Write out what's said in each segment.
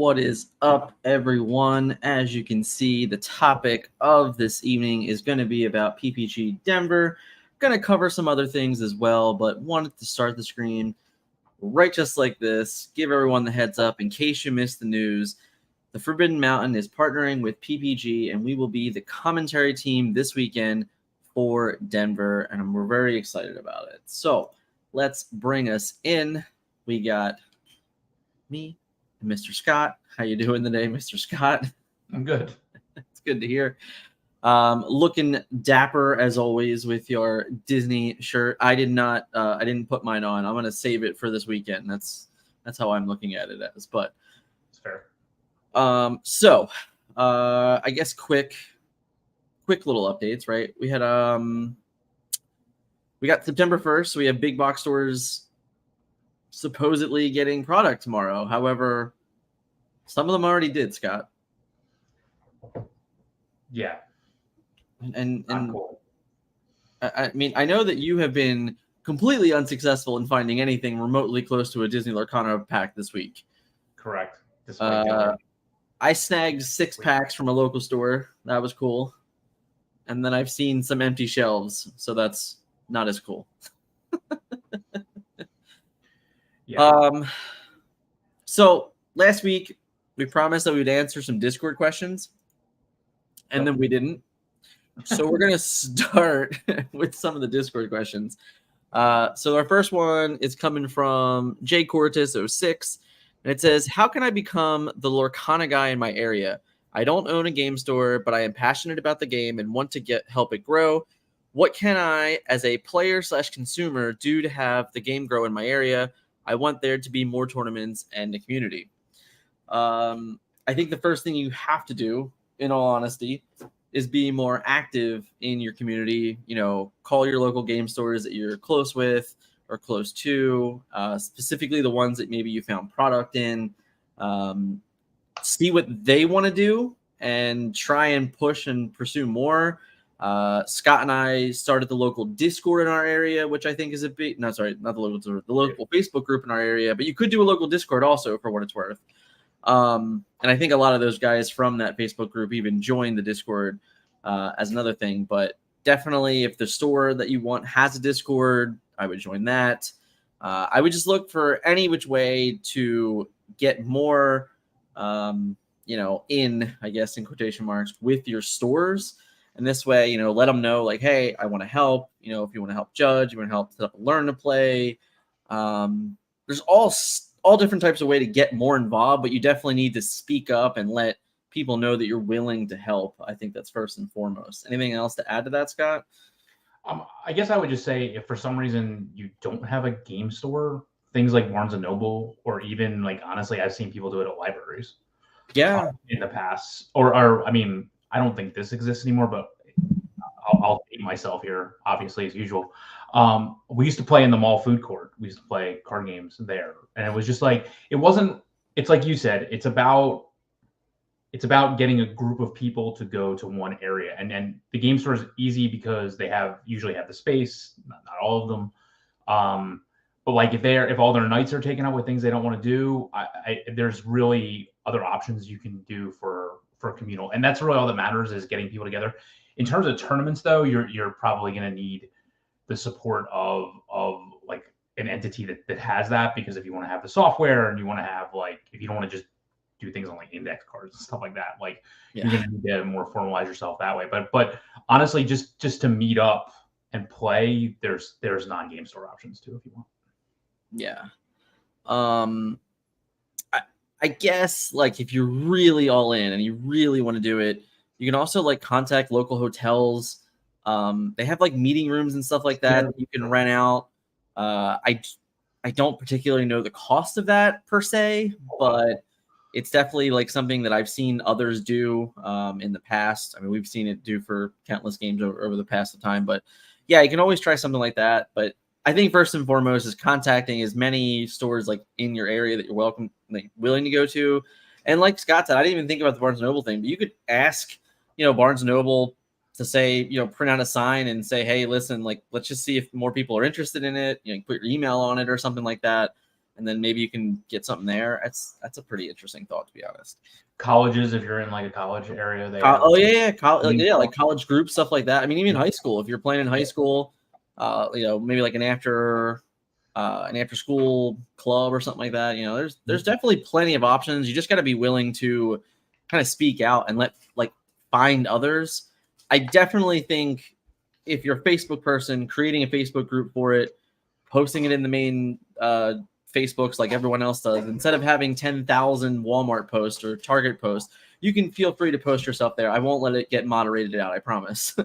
What is up, everyone? As you can see, the topic of this evening is going to be about PPG Denver. Going to cover some other things as well, but wanted to start the screen right just like this. Give everyone the heads up in case you missed the news. The Forbidden Mountain is partnering with PPG, and we will be the commentary team this weekend for Denver, and we're very excited about it. So let's bring us in. We got me, Mr. Scott. How you doing today, Mr. Scott? I'm good. It's good to hear. Looking dapper as always with your Disney shirt. I didn't put mine on. I'm gonna save it for this weekend. That's how I'm looking at it as. But it's fair. I guess quick little updates, right? We had we got September 1st. So we have big box stores supposedly getting product tomorrow. However, some of them already did, Scott. Yeah. And cool. I mean, I know that you have been completely unsuccessful in finding anything remotely close to a Disney Lorcana pack this week. Correct. I snagged 6 packs from a local store. That was cool. And then I've seen some empty shelves, so that's not as cool. Yeah. So last week we promised that we would answer some Discord questions, and then we didn't. So we're gonna start with some of the Discord questions. So our first one is coming from J Cortis06, and it says, "How can I become the Lorcana guy in my area? I don't own a game store, but I am passionate about the game and want to help it grow. What can I, as a player/consumer, do to have the game grow in my area? I want there to be more tournaments and a community." I think the first thing you have to do, in all honesty, is be more active in your community. You know, call your local game stores that you're close with or close to, specifically the ones that maybe you found product in. See what they want to do and try and push and pursue more. Scott and I started the local Discord in our area, which I think is not the local Facebook group in our area, but you could do a local Discord also for what it's worth. And I think a lot of those guys from that Facebook group even joined the Discord as another thing. But definitely, if the store that you want has a Discord, I would join that. I would just look for any which way to get more, in, I guess, in quotation marks, with your stores. And this way, let them know, like, hey, I want to help. If you want to help judge, you want to help set up a learn to play. There's all different types of way to get more involved, but you definitely need to speak up and let people know that you're willing to help. I think that's first and foremost. Anything else to add to that, Scott? I guess I would just say, if for some reason you don't have a game store, things like Barnes and Noble, or even, like, honestly, I've seen people do it at libraries. Yeah. In the past, or I mean, I don't think this exists anymore, but I'll date myself here, obviously, as usual. We used to play in the mall food court. We used to play card games there, and it was just like, it's like you said, it's about getting a group of people to go to one area, and then the game store is easy because they usually have the space, not all of them. But like, if all their nights are taken up with things they don't want to do, there's really other options you can do for communal, and that's really all that matters, is getting people together. In terms of tournaments, though, you're probably going to need the support of like an entity that has that, because if you want to have the software and you want to have, like, if you don't want to just do things on like index cards and stuff like that, like, you're going to need to more formalize yourself that way. But honestly, just to meet up and play, there's non-game store options too if you want. Yeah. I guess, like, if you're really all in and you really want to do it, you can also, like, contact local hotels. They have, like, meeting rooms and stuff like that that you can rent out. I don't particularly know the cost of that per se, but it's definitely, like, something that I've seen others do in the past. I mean, we've seen it do for countless games over the past of time. But yeah, you can always try something like that. But I think first and foremost is contacting as many stores, like, in your area that you're willing to go to. And like Scott said, I didn't even think about the Barnes & Noble thing, but you could ask, Barnes & Noble to say, print out a sign and say, hey, listen, like, let's just see if more people are interested in it. Put your email on it or something like that. and then maybe you can get something there. That's a pretty interesting thought, to be honest. Colleges, if you're in like a college area, they Oh yeah, have like college groups, stuff like that. I mean, even high school. If you're playing in high school, maybe like an after school club or something like that. There's definitely plenty of options. You just got to be willing to kind of speak out and find others. I definitely think if you're a Facebook person, creating a Facebook group for it, posting it in the main Facebooks like everyone else does, instead of having 10,000 Walmart posts or Target posts, you can feel free to post yourself there. I won't let it get moderated out, I promise.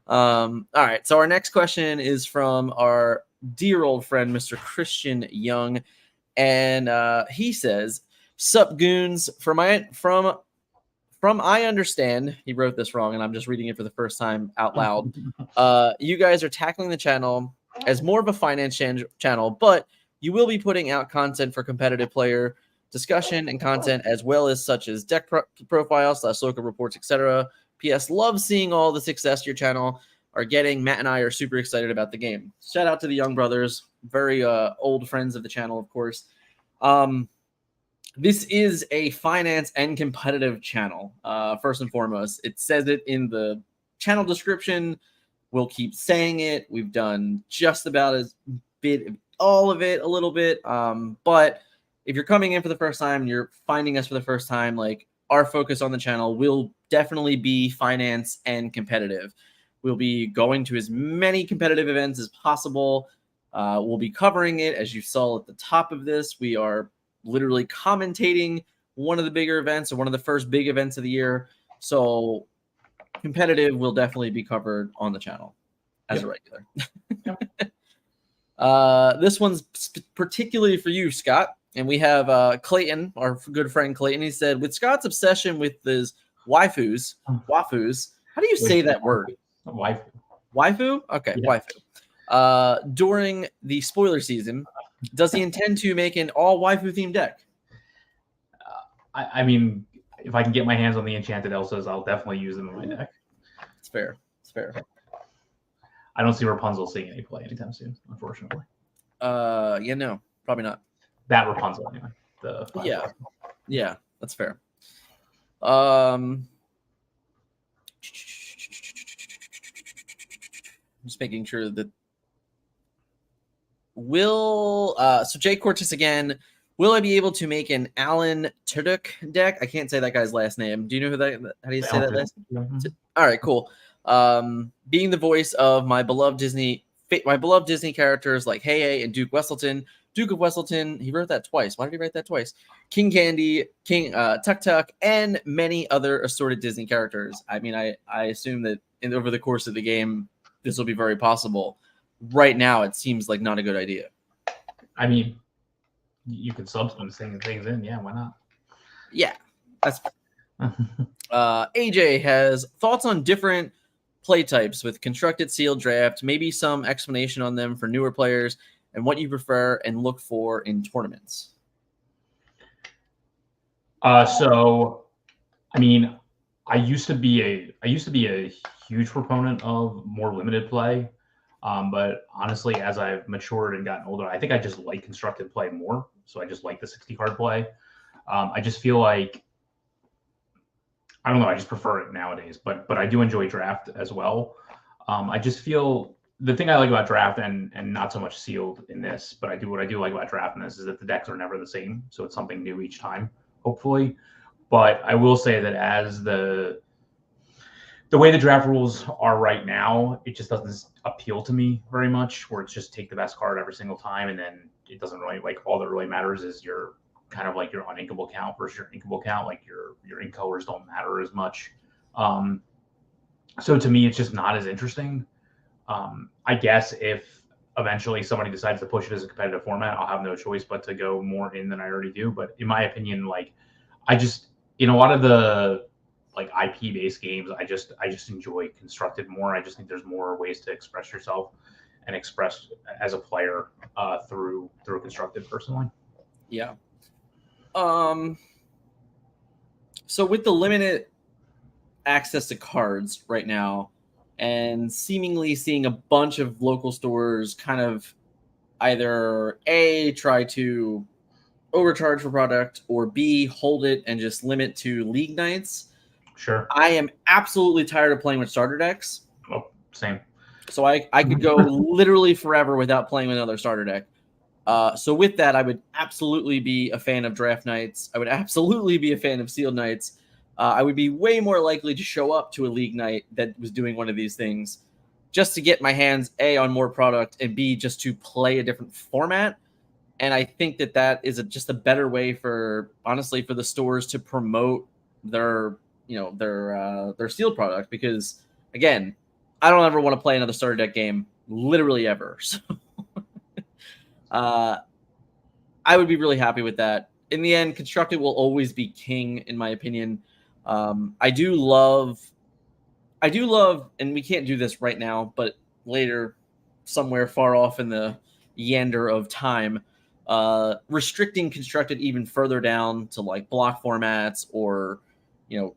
All right. So our next question is from our dear old friend, Mr. Christian Young. And he says, "Sup goons, from I understand," he wrote this wrong, and I'm just reading it for the first time out loud. You guys are tackling the channel as more of a finance channel, but you will be putting out content for competitive player discussion and content, as well as such as deck profiles, local reports, etc. P.S. Love seeing all the success your channel are getting. Matt and I are super excited about the game. Shout out to the Young brothers, very old friends of the channel, of course. This is a finance and competitive channel. First and foremost, it says it in the channel description. We'll keep saying it. We've done just about all of it a little bit. But if you're coming in for the first time and you're finding us for the first time, like, our focus on the channel will definitely be finance and competitive. We'll be going to as many competitive events as possible. We'll be covering it, as you saw at the top of this. We are literally commentating one of the bigger events, or one of the first big events of the year. So competitive will definitely be covered on the channel as a regular. This one's particularly for you, Scott. And we have Clayton, our good friend Clayton. He said, with Scott's obsession with his waifus, how do you say that word? Waifu? Okay, yeah. Waifu. During the spoiler season, does he intend to make an all waifu themed deck? I mean, if I can get my hands on the enchanted Elsas, I'll definitely use them in my deck. It's fair. I don't see Rapunzel seeing any play anytime soon, unfortunately. No, probably not. That Rapunzel, anyway. Yeah, that's fair. I'm just making sure that so Jay Cortis again, will I be able to make an Alan Tudyk deck? I can't say that guy's last name. Do you know how do you say that last name? Mm-hmm. All right, cool. Being the voice of my beloved Disney characters like Hey and Duke of Wesselton, he wrote that twice. Why did he write that twice? King Candy, King Tuk Tuk, and many other assorted Disney characters. I mean, I assume that over the course of the game, this will be very possible. Right now, it seems like not a good idea. I mean, you could sub some things in. Yeah, why not? Yeah, that's AJ has thoughts on different play types with constructed, sealed, draft, maybe some explanation on them for newer players, and what you prefer and look for in tournaments. So, I mean, I used to be a huge proponent of more limited play, but honestly, as I've matured and gotten older, I think I just like constructed play more. So I just like the 60 card play. I just feel like, I don't know, I just prefer it nowadays. But I do enjoy draft as well. I just feel the thing I like about draft and not so much sealed in this, but what I do like about draft in this is that the decks are never the same, so it's something new each time, hopefully. But I will say that as the way the draft rules are right now, it just doesn't appeal to me very much, where it's just take the best card every single time, and then it doesn't really, like, all that really matters is your kind of like your uninkable count versus your inkable count. Like your ink colors don't matter as much. So to me, it's just not as interesting. I guess if eventually somebody decides to push it as a competitive format, I'll have no choice but to go more in than I already do. But in my opinion, like, I just, in a lot of the like IP based games, I just enjoy constructed more. I just think there's more ways to express yourself and express as a player through constructed personally. Yeah. So with the limited access to cards right now, and seemingly seeing a bunch of local stores kind of either A, try to overcharge for product, or B, hold it and just limit to league nights. Sure. I am absolutely tired of playing with starter decks. Oh, same. So I could go literally forever without playing with another starter deck. So with that, I would absolutely be a fan of draft nights. I would absolutely be a fan of sealed nights. I would be way more likely to show up to a league night that was doing one of these things just to get my hands A, on more product, and B, just to play a different format. And I think that is just a better way for, honestly, for the stores to promote their sealed product, because again, I don't ever want to play another starter deck game, literally ever. So I would be really happy with that. In the end, constructed will always be king, in my opinion. I do love, and we can't do this right now, but later, somewhere far off in the yander of time, restricting constructed even further down to like block formats or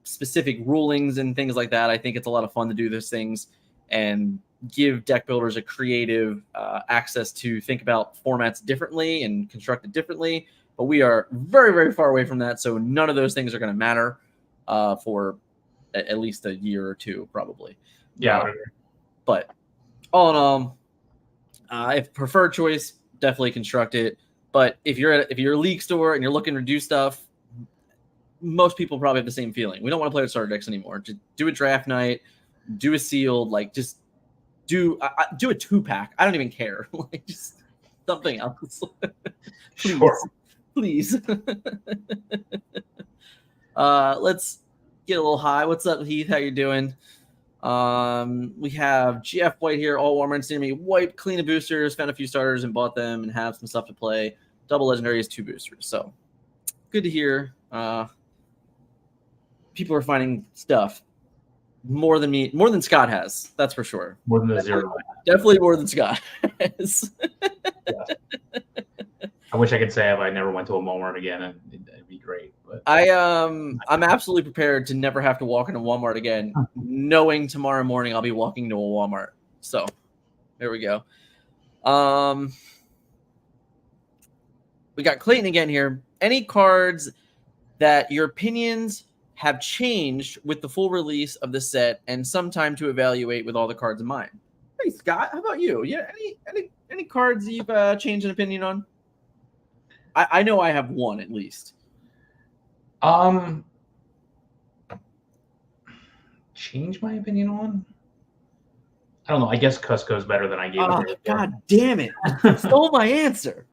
specific rulings and things like that. I think it's a lot of fun to do those things and give deck builders a creative access to think about formats differently and construct it differently. But we are very, very far away from that, so none of those things are going to matter for at least a year or two, probably. Yeah. But all in all, if preferred choice, definitely construct it. But if you're a league store and you're looking to do stuff, most people probably have the same feeling. We don't want to play with starter decks anymore. Just do a draft night, do a sealed, like just do a 2-pack. I don't even care. Like just something else. Please, sure. Please. Let's get a little high. What's up, Heath? How you doing? We have GF White here. All warmer and seeing me. White, clean the boosters, found a few starters and bought them and have some stuff to play. Double legendary is 2 boosters. So good to hear. People are finding stuff more than me, more than Scott has. That's for sure. More than the zero. Definitely more than Scott has. Yeah. I wish I could say if I never went to a Walmart again, it'd be great. But I'm absolutely prepared to never have to walk into Walmart again, knowing tomorrow morning I'll be walking to a Walmart. So there we go. We got Clayton again here. Any cards that your opinions have changed with the full release of the set and some time to evaluate with all the cards in mind? Hey, Scott, how about you? Yeah, any cards that you've changed an opinion on? I know I have one at least. Change my opinion on? I don't know. I guess Cusco's better than I gave it. God damn it! Stole my answer.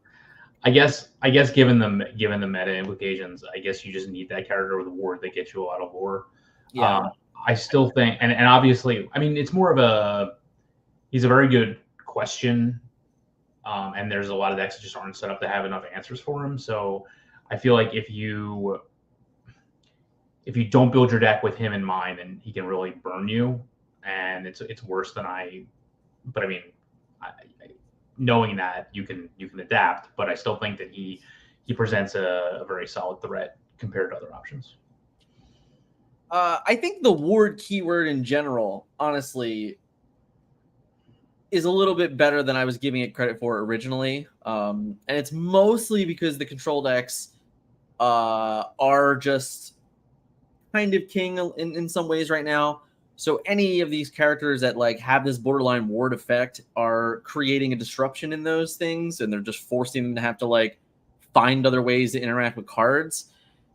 I guess given the meta implications, I guess you just need that character with a ward that gets you a lot of lore. Yeah. I still think, and obviously, I mean, it's more of he's a very good question. And there's a lot of decks that just aren't set up to have enough answers for him. So I feel like if you don't build your deck with him in mind, then he can really burn you. And it's worse than but I mean, knowing that you can adapt, but I still think that he presents a very solid threat compared to other options. I think the ward keyword in general, honestly, is a little bit better than I was giving it credit for originally. And it's mostly because the control decks are just kind of king in some ways right now. So any of these characters that like have this borderline ward effect are creating a disruption in those things, and they're just forcing them to have to like find other ways to interact with cards.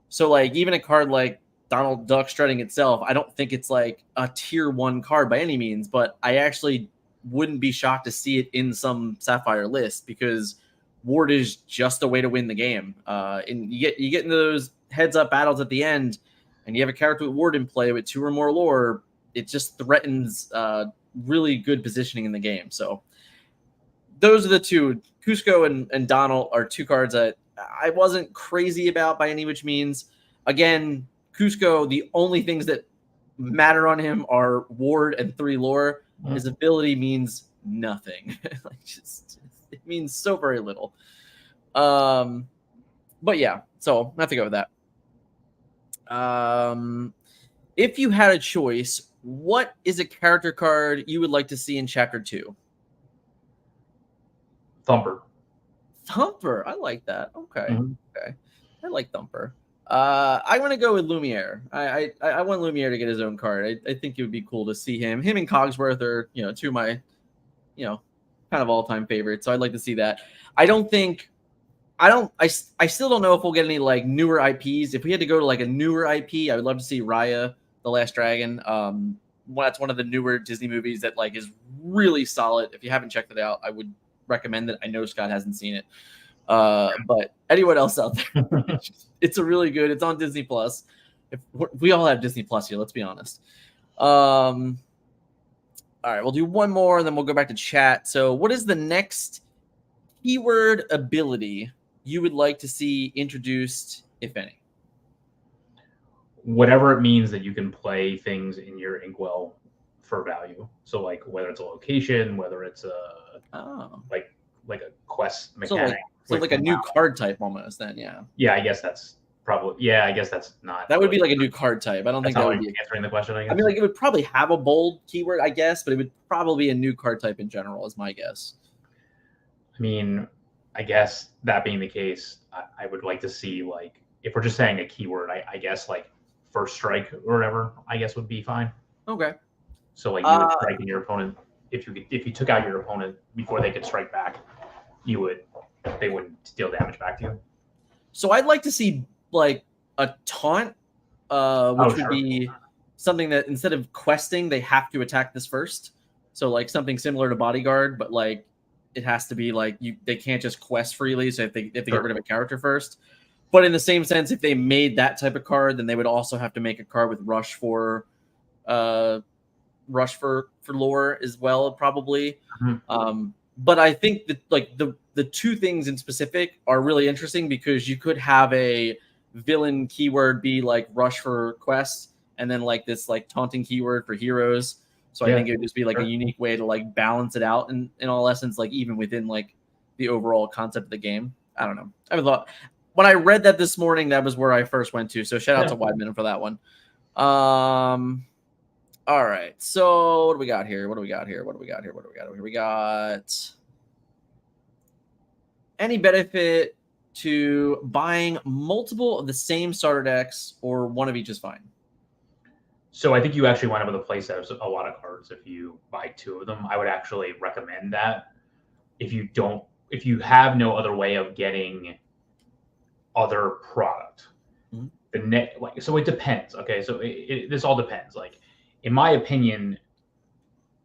So like even a card like Donald Duck strutting itself, I don't think it's like a tier 1 card by any means, but I actually wouldn't be shocked to see it in some Sapphire list because ward is just a way to win the game. And you get into those heads up battles at the end, and you have a character with ward in play with 2 or more lore. It just threatens really good positioning in the game. So those are the two. Cusco and Donald are 2 cards that I wasn't crazy about by any which means. Again, Cusco, the only things that matter on him are ward and 3 lore. His ability means nothing. It means so very little. But yeah, so I have to go with that. If you had a choice, what is a character card you would like to see in Chapter 2? Thumper. Thumper. I like that. Okay. Mhm. Okay. I like Thumper. I'm gonna go with Lumiere. I want Lumiere to get his own card. I think it would be cool to see him. Him and Cogsworth are, two of my, kind of all-time favorites. So I'd like to see that. I still don't know if we'll get any like newer IPs. If we had to go to like a newer IP, I would love to see Raya, the Last Dragon. That's one of the newer Disney movies that like is really solid. If you haven't checked it out, I would recommend it. I know Scott hasn't seen it. But anyone else out there, it's a really good. It's on Disney Plus. If we all have Disney Plus here, let's be honest. All right, we'll do one more, and then we'll go back to chat. So, what is the next keyword ability you would like to see introduced, if any? Whatever it means that you can play things in your Inkwell for value. So, like whether it's a location, whether it's like a quest mechanic. So like a new card type almost. Then, yeah. Yeah, I guess that's probably. Yeah, I guess that's not. That would be like a new card type. I don't think that would be answering the question. I guess. I mean, like it would probably have a bold keyword, I guess, but it would probably be a new card type in general, is my guess. I mean, I guess that being the case, I would like to see, like, if we're just saying a keyword, I guess like first strike or whatever, I guess would be fine. Okay. So like you would strike in your opponent if you took out your opponent before they could strike back, they wouldn't deal damage back to you. So I'd like to see like a taunt, which would be something that instead of questing, they have to attack this first. So like something similar to Bodyguard, but like it has to be like they can't just quest freely. So if they get rid of a character first, but in the same sense, if they made that type of card, then they would also have to make a card with rush for lore as well, probably. Mm-hmm. But I think that like the two things in specific are really interesting because you could have a villain keyword be like rush for quests, and then like this like taunting keyword for heroes. So I think it would just be like a unique way to like balance it out in all essence, like even within like the overall concept of the game. I don't know. I thought when I read that this morning, that was where I first went to. So shout out to Weidman for that one. All right. So what do we got here? We got any benefit to buying multiple of the same starter decks, or one of each is fine? So I think you actually wind up with a playset of a lot of cards if you buy two of them. I would actually recommend that if you have no other way of getting other product. Mm-hmm. So it depends. Okay, so this all depends. Like in my opinion,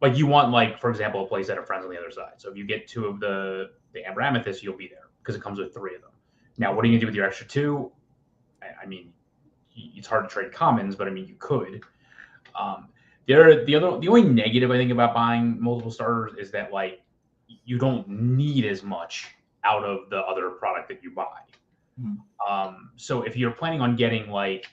like you want, like, for example, a playset of Friends on the Other Side. So if you get two of the Amber Amethyst, you'll be there because it comes with three of them. Now, what are you gonna do with your extra two? I mean, it's hard to trade commons, but I mean, you could. The only negative I think about buying multiple starters is that like you don't need as much out of the other product that you buy. Mm-hmm. So if you're planning on getting like,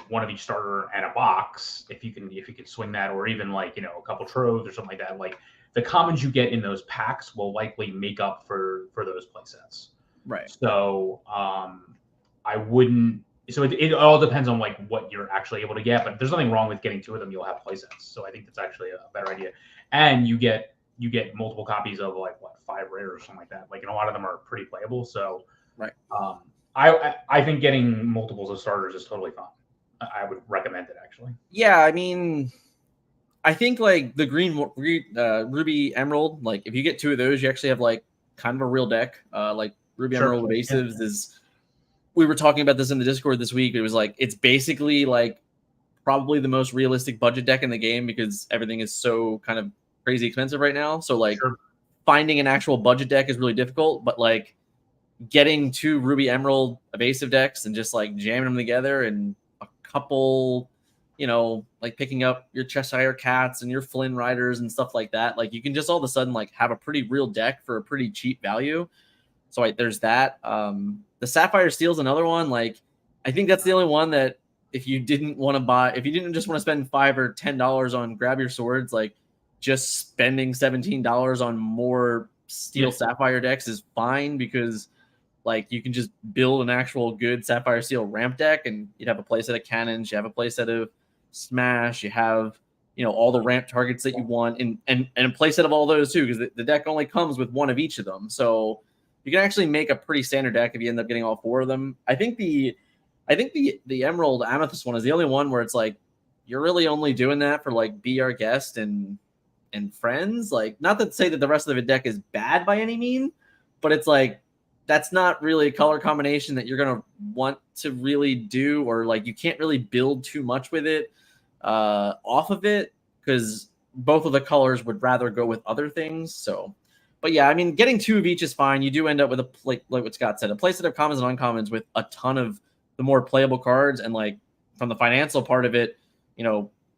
one of each starter and a box, if you can swing that, or even like, a couple troves or something like that, like the commons you get in those packs will likely make up for those play sets. Right. So I wouldn't. So it all depends on like what you're actually able to get, but there's nothing wrong with getting two of them. You'll have play sets. So I think that's actually a better idea. And you get multiple copies of like 5 rare or something like that. Like, and a lot of them are pretty playable. So right. I think getting multiples of starters is totally fine. I would recommend it actually. Yeah, I mean, I think like the green Ruby Emerald, like if you get two of those, you actually have like kind of a real deck. Like Ruby Emerald Evasives is. We were talking about this in the Discord this week. It was like it's basically like probably the most realistic budget deck in the game because everything is so kind of crazy expensive right now. So like finding an actual budget deck is really difficult, but like getting two Ruby Emerald Evasive decks and just like jamming them together and a couple, like picking up your Cheshire Cats and your Flynn Riders and stuff like that. Like you can just all of a sudden like have a pretty real deck for a pretty cheap value. So there's that. The Sapphire Steel is another one. Like, I think that's the only one that if you didn't just want to spend $5 or $10 on Grab Your Swords, like just spending $17 on more Steel Sapphire decks is fine because like you can just build an actual good Sapphire Steel ramp deck and you'd have a playset of cannons, you have a playset of Smash, you have all the ramp targets that you want, and a play set of all those too, because the deck only comes with one of each of them. So you can actually make a pretty standard deck if you end up getting all 4 of them. I think the Emerald Amethyst one is the only one where it's like you're really only doing that for like Be Our Guest and friends. Like, not to say that the rest of the deck is bad by any mean, but it's like that's not really a color combination that you're gonna want to really do, or like you can't really build too much with it off of it, because both of the colors would rather go with other things. So, but yeah, I mean, getting 2 of each is fine. You do end up with like what Scott said, a playset of commons and uncommons with a ton of the more playable cards. And like from the financial part of it,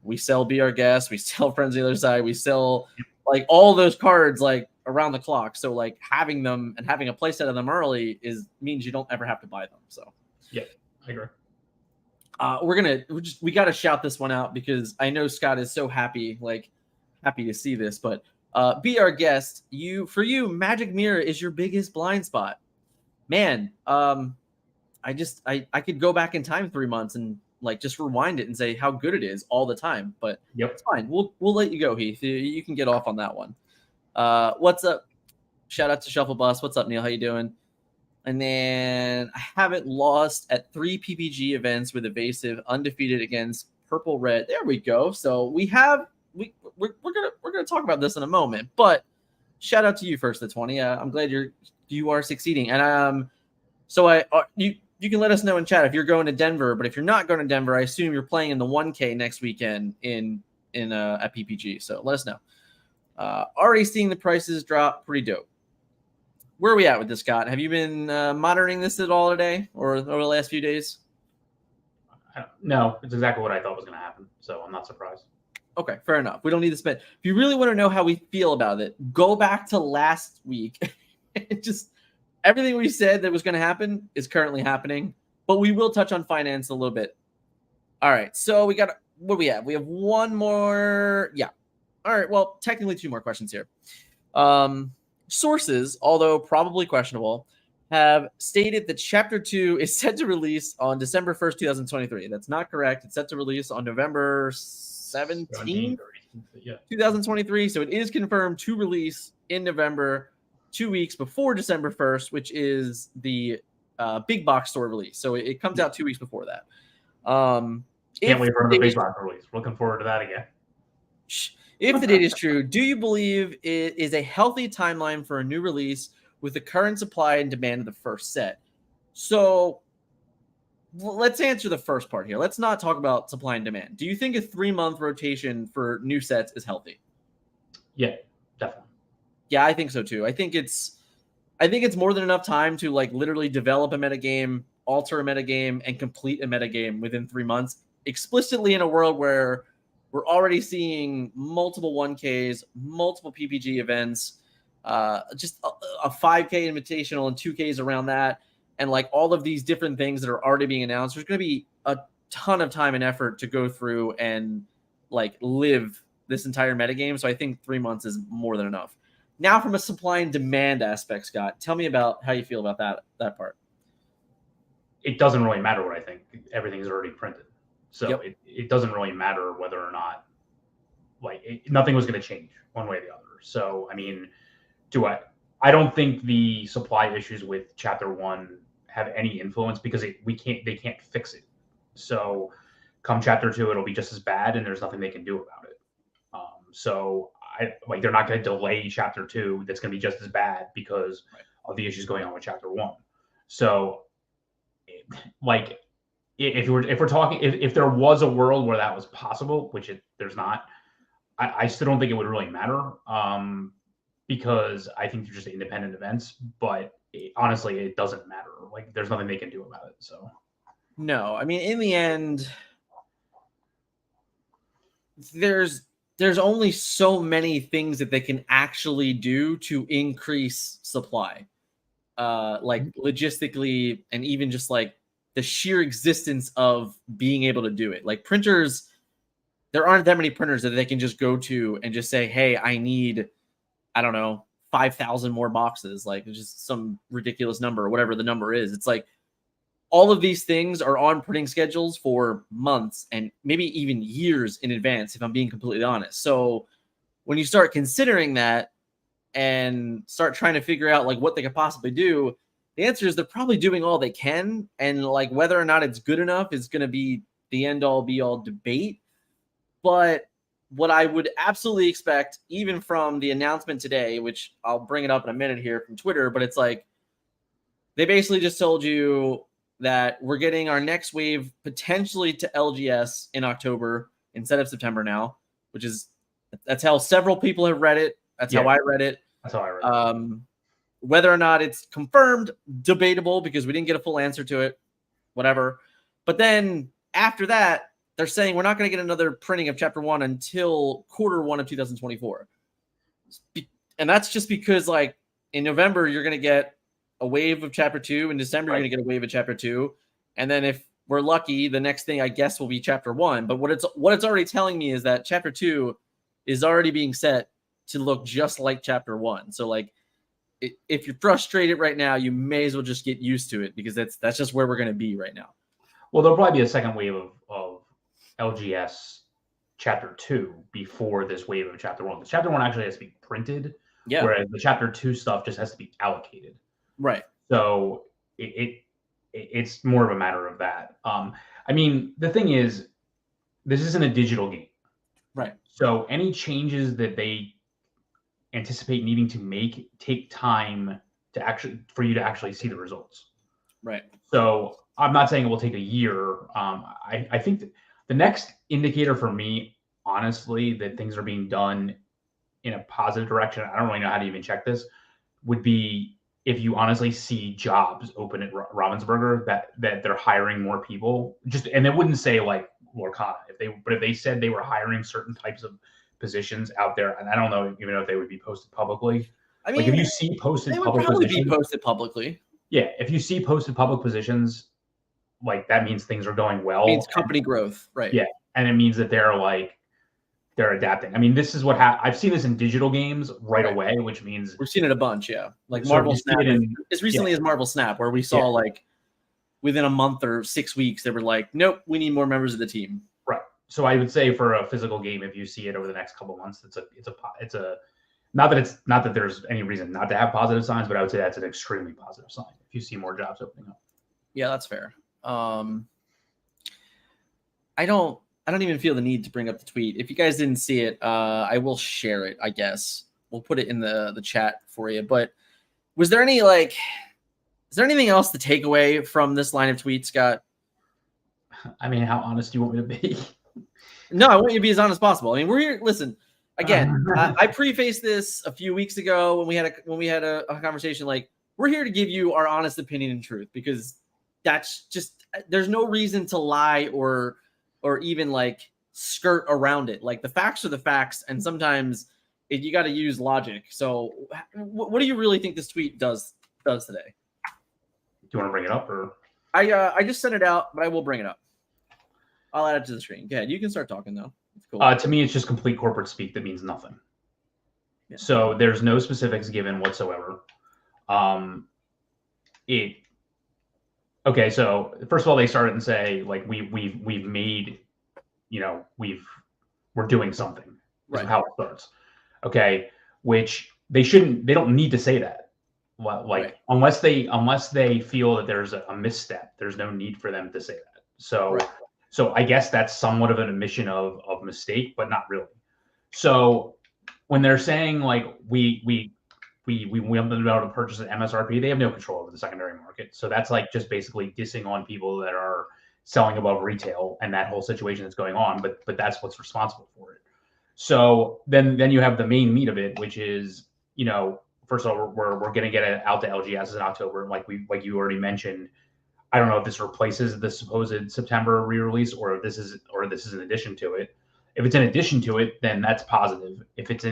we sell Be Our Guest, we sell Friends on the Other Side, we sell like all those cards like around the clock. So like having them and having a playset of them early means you don't ever have to buy them. So yeah, I agree. We got to shout this one out because I know Scott is so happy to see this, but Be Our Guest, for you, Magic Mirror is your biggest blind spot, man. I could go back in time 3 months and like just rewind it and say how good it is all the time, but it's fine. We'll let you go, Heath. You can get off on that one. What's up? Shout out to Shuffle Bus. What's up, Neil? How you doing? And then I haven't lost at 3 PPG events with Evasive, undefeated against Purple Red. There we go. So we're gonna talk about this in a moment, but shout out to you first, the 20. I'm glad you are succeeding. And so you can let us know in chat if you're going to Denver, but if you're not going to Denver, I assume you're playing in the 1K next weekend at PPG. So let us know. Already seeing the prices drop, pretty dope. Where are we at with this, Scott? Have you been monitoring this at all today or over the last few days? No, it's exactly what I thought was going to happen, so I'm not surprised. Okay, fair enough. We don't need to spend. If you really want to know how we feel about it, go back to last week. Just everything we said that was going to happen is currently happening, but we will touch on finance a little bit. All right, so what do we have? We have one more. Yeah. All right, well, technically 2 more questions here. Sources, although probably questionable, have stated that Chapter 2 is set to release on December 1st, 2023. That's not correct. It's set to release on November 17th, 2023. So it is confirmed to release in November, 2 weeks before December 1st, which is the big box store release. So it comes out 2 weeks before that. Can't wait for the big box release. Looking forward to that again. If the date is true, do you believe it is a healthy timeline for a new release with the current supply and demand of the first set? So let's answer the first part here. Let's not talk about supply and demand. Do you think a 3-month rotation for new sets is healthy? Yeah, definitely. Yeah, I think so too. I think it's more than enough time to like literally develop a metagame, alter a metagame, and complete a metagame within 3 months, explicitly in a world where we're already seeing multiple 1Ks, multiple PPG events, just a 5K invitational and 2Ks around that. And like all of these different things that are already being announced, there's going to be a ton of time and effort to go through and like live this entire metagame. So I think 3 months is more than enough. Now from a supply and demand aspect, Scott, tell me about how you feel about that part. It doesn't really matter what I think. Everything's already printed. So it doesn't really matter whether or not, nothing was going to change one way or the other. So, I mean, I don't think the supply issues with Chapter 1 have any influence because they can't fix it. So come Chapter 2, it'll be just as bad and there's nothing they can do about it. So they're not going to delay Chapter 2. That's going to be just as bad because of the issues going on with Chapter 1. So if we're talking, if there was a world where that was possible, which there's not, I still don't think it would really matter because I think they're just independent events. But honestly, it doesn't matter. Like there's nothing they can do about it. So no, I mean, in the end, there's only so many things that they can actually do to increase supply, like logistically, and even just like the sheer existence of being able to do it. Like printers, there aren't that many printers that they can just go to and just say, hey, I need, I don't know, 5,000 more boxes. Like it's just some ridiculous number or whatever the number is. It's like all of these things are on printing schedules for months and maybe even years in advance, if I'm being completely honest. So when you start considering that and start trying to figure out like what they could possibly do, the answer is they're probably doing all they can. And like whether or not it's good enough is going to be the end all be all debate. But what I would absolutely expect, even from the announcement today, which I'll bring it up in a minute here from Twitter, but it's like they basically just told you that we're getting our next wave potentially to LGS in October instead of September now, which is that's how several people have read it. That's how I read it. That's how I read it. Whether or not it's confirmed, debatable because we didn't get a full answer to it, whatever. But then after that, they're saying we're not going to get another printing of Chapter 1 until Q1 of 2024. And that's just because, like, in November, you're going to get a wave of Chapter 2. In December, you're going to get a wave of Chapter 2. And then if we're lucky, the next thing, I guess, will be Chapter 1. But what it's already telling me is that Chapter 2 is already being set to look just like Chapter 1. So, like, if you're frustrated right now, you may as well just get used to it because that's just where we're going to be right now. Well, there'll probably be a second wave of LGS Chapter 2 before this wave of Chapter 1. Because Chapter 1 actually has to be printed, whereas the Chapter 2 stuff just has to be allocated. Right. So it's more of a matter of that. I mean, the thing is, this isn't a digital game. Right. So any changes that they anticipate needing to make take time for you to actually see the results. Right. So I'm not saying it will take a year. I think the next indicator for me, honestly, that things are being done in a positive direction, I don't really know how to even check this, would be if you honestly see jobs open at Ravensburger that they're hiring more people. And they wouldn't say like Lorcana if they said they were hiring certain types of positions out there, and I don't know even if they would be posted publicly. I mean, like if you see posted they would public probably positions, be posted publicly. Yeah, if you see posted public positions, like that means things are going well. It means company growth, right? Yeah, and it means that they're adapting. I mean, this is what I've seen this in digital games right away, which means we've seen it a bunch. Yeah, like Marvel Snap, as recently as Marvel Snap, where we saw like within a month or 6 weeks, they were like, nope, we need more members of the team. Right. So I would say for a physical game, if you see it over the next couple of months, it's a not that there's any reason not to have positive signs, but I would say that's an extremely positive sign if you see more jobs opening up. Yeah, that's fair. I don't even feel the need to bring up the tweet. If you guys didn't see it, I will share it, I guess. We'll put it in the chat for you. But is there anything else to take away from this line of tweets, Scott? I mean, how honest do you want me to be? No, I want you to be as honest as possible. I mean, we're here. Listen, again, I prefaced this a few weeks ago when we had a conversation. Like, we're here to give you our honest opinion and truth because that's just there's no reason to lie or even like skirt around it. Like the facts are the facts, and sometimes you got to use logic. So, what do you really think this tweet does today? Do you want to bring it up or? I just sent it out, but I will bring it up. I'll add it to the screen. Go ahead. You can start talking though. It's cool. To me, it's just complete corporate speak that means nothing. Yeah. So there's no specifics given whatsoever. Okay. So first of all, they started and say like we've made, we're doing something. Right. How it starts. Okay. Which they don't need to say that. Like unless they feel that there's a misstep, there's no need for them to say that. So. Right. So I guess that's somewhat of an admission of mistake, but not really. So when they're saying like we haven't been able to purchase at MSRP, they have no control over the secondary market. So that's like just basically dissing on people that are selling above retail and that whole situation that's going on. But that's what's responsible for it. So then you have the main meat of it, which is first of all we're going to get it out to LGS in October, like you already mentioned. I don't know if this replaces the supposed September re-release or if this is in addition to it. If it's in addition to it, then that's positive. If it's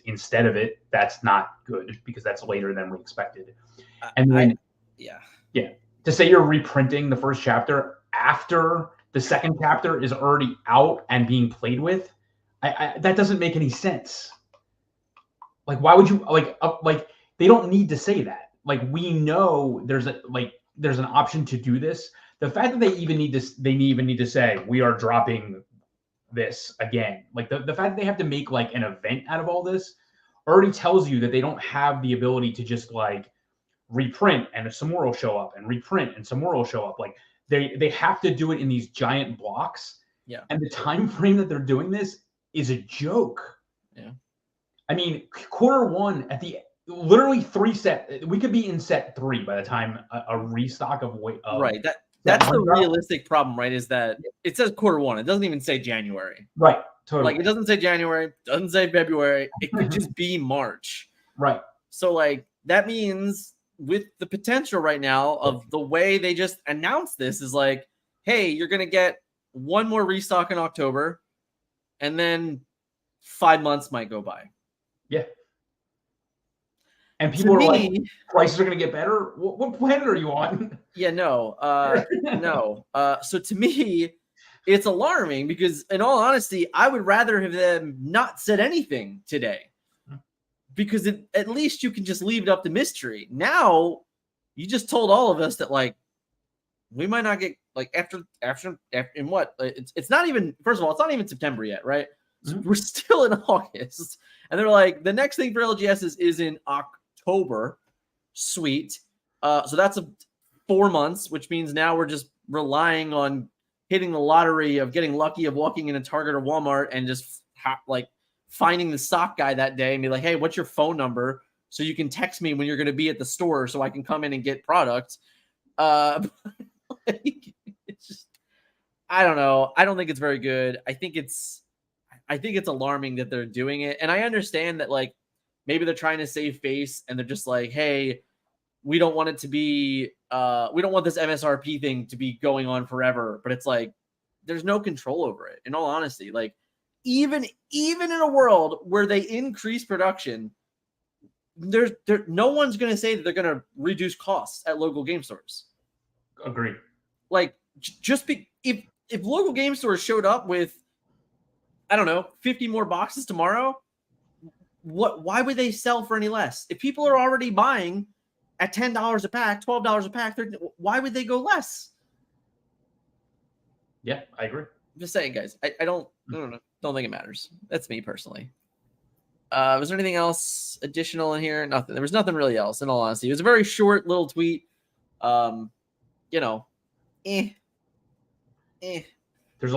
instead of it, that's not good because that's later than we expected. And then to say you're reprinting the first chapter after the second chapter is already out and being played with, that doesn't make any sense. Like, why would you like they don't need to say that. Like, we know there's there's an option to do this. The fact that they even need to say we are dropping this again, like the fact that they have to make like an event out of all this already tells you that they don't have the ability to just like reprint and some more will show up and reprint and some more will show up. Like they have to do it in these giant blocks. Yeah. And the time frame that they're doing this is a joke. Yeah. I mean, quarter one literally we could be in set 3 by the time a restock of weight. Right. That's the realistic problem, right? Is that it says quarter one. It doesn't even say January. Right. Totally. Like it doesn't say January, doesn't say February. It could just be March. Right. So like that means with the potential right now of the way they just announced this is like, hey, you're going to get one more restock in October and then 5 months might go by. Yeah. And people are like, prices are going to get better. What planet are you on? Yeah, no, no. So to me, it's alarming because in all honesty, I would rather have them not said anything today because at least you can just leave it up to mystery. Now you just told all of us that like, we might not get like after in what it's not even, first of all, it's not even September yet. Right. So we're still in August and they're like, the next thing for LGS is in October. Sweet. So that's 4 months, which means now we're just relying on hitting the lottery of getting lucky of walking in a Target or Walmart and just like finding the sock guy that day and be like, hey, what's your phone number? So you can text me when you're going to be at the store so I can come in and get product. It's just, I don't know. I don't think it's very good. I think it's alarming that they're doing it. And I understand that like, maybe they're trying to save face and they're just like, hey, we don't want it to be, we don't want this MSRP thing to be going on forever. But it's like, there's no control over it. In all honesty, like even in a world where they increase production, no one's going to say that they're going to reduce costs at local game stores. Agreed. Like if local game stores showed up with, I don't know, 50 more boxes tomorrow, why would they sell for any less? If people are already buying at $10 a pack, $12 a pack, why would they go less? Yeah, I agree. I'm just saying, guys. I don't know. Don't think it matters. That's me personally. Was there anything else additional in here? Nothing. There was nothing really else, in all honesty. It was a very short little tweet. There's a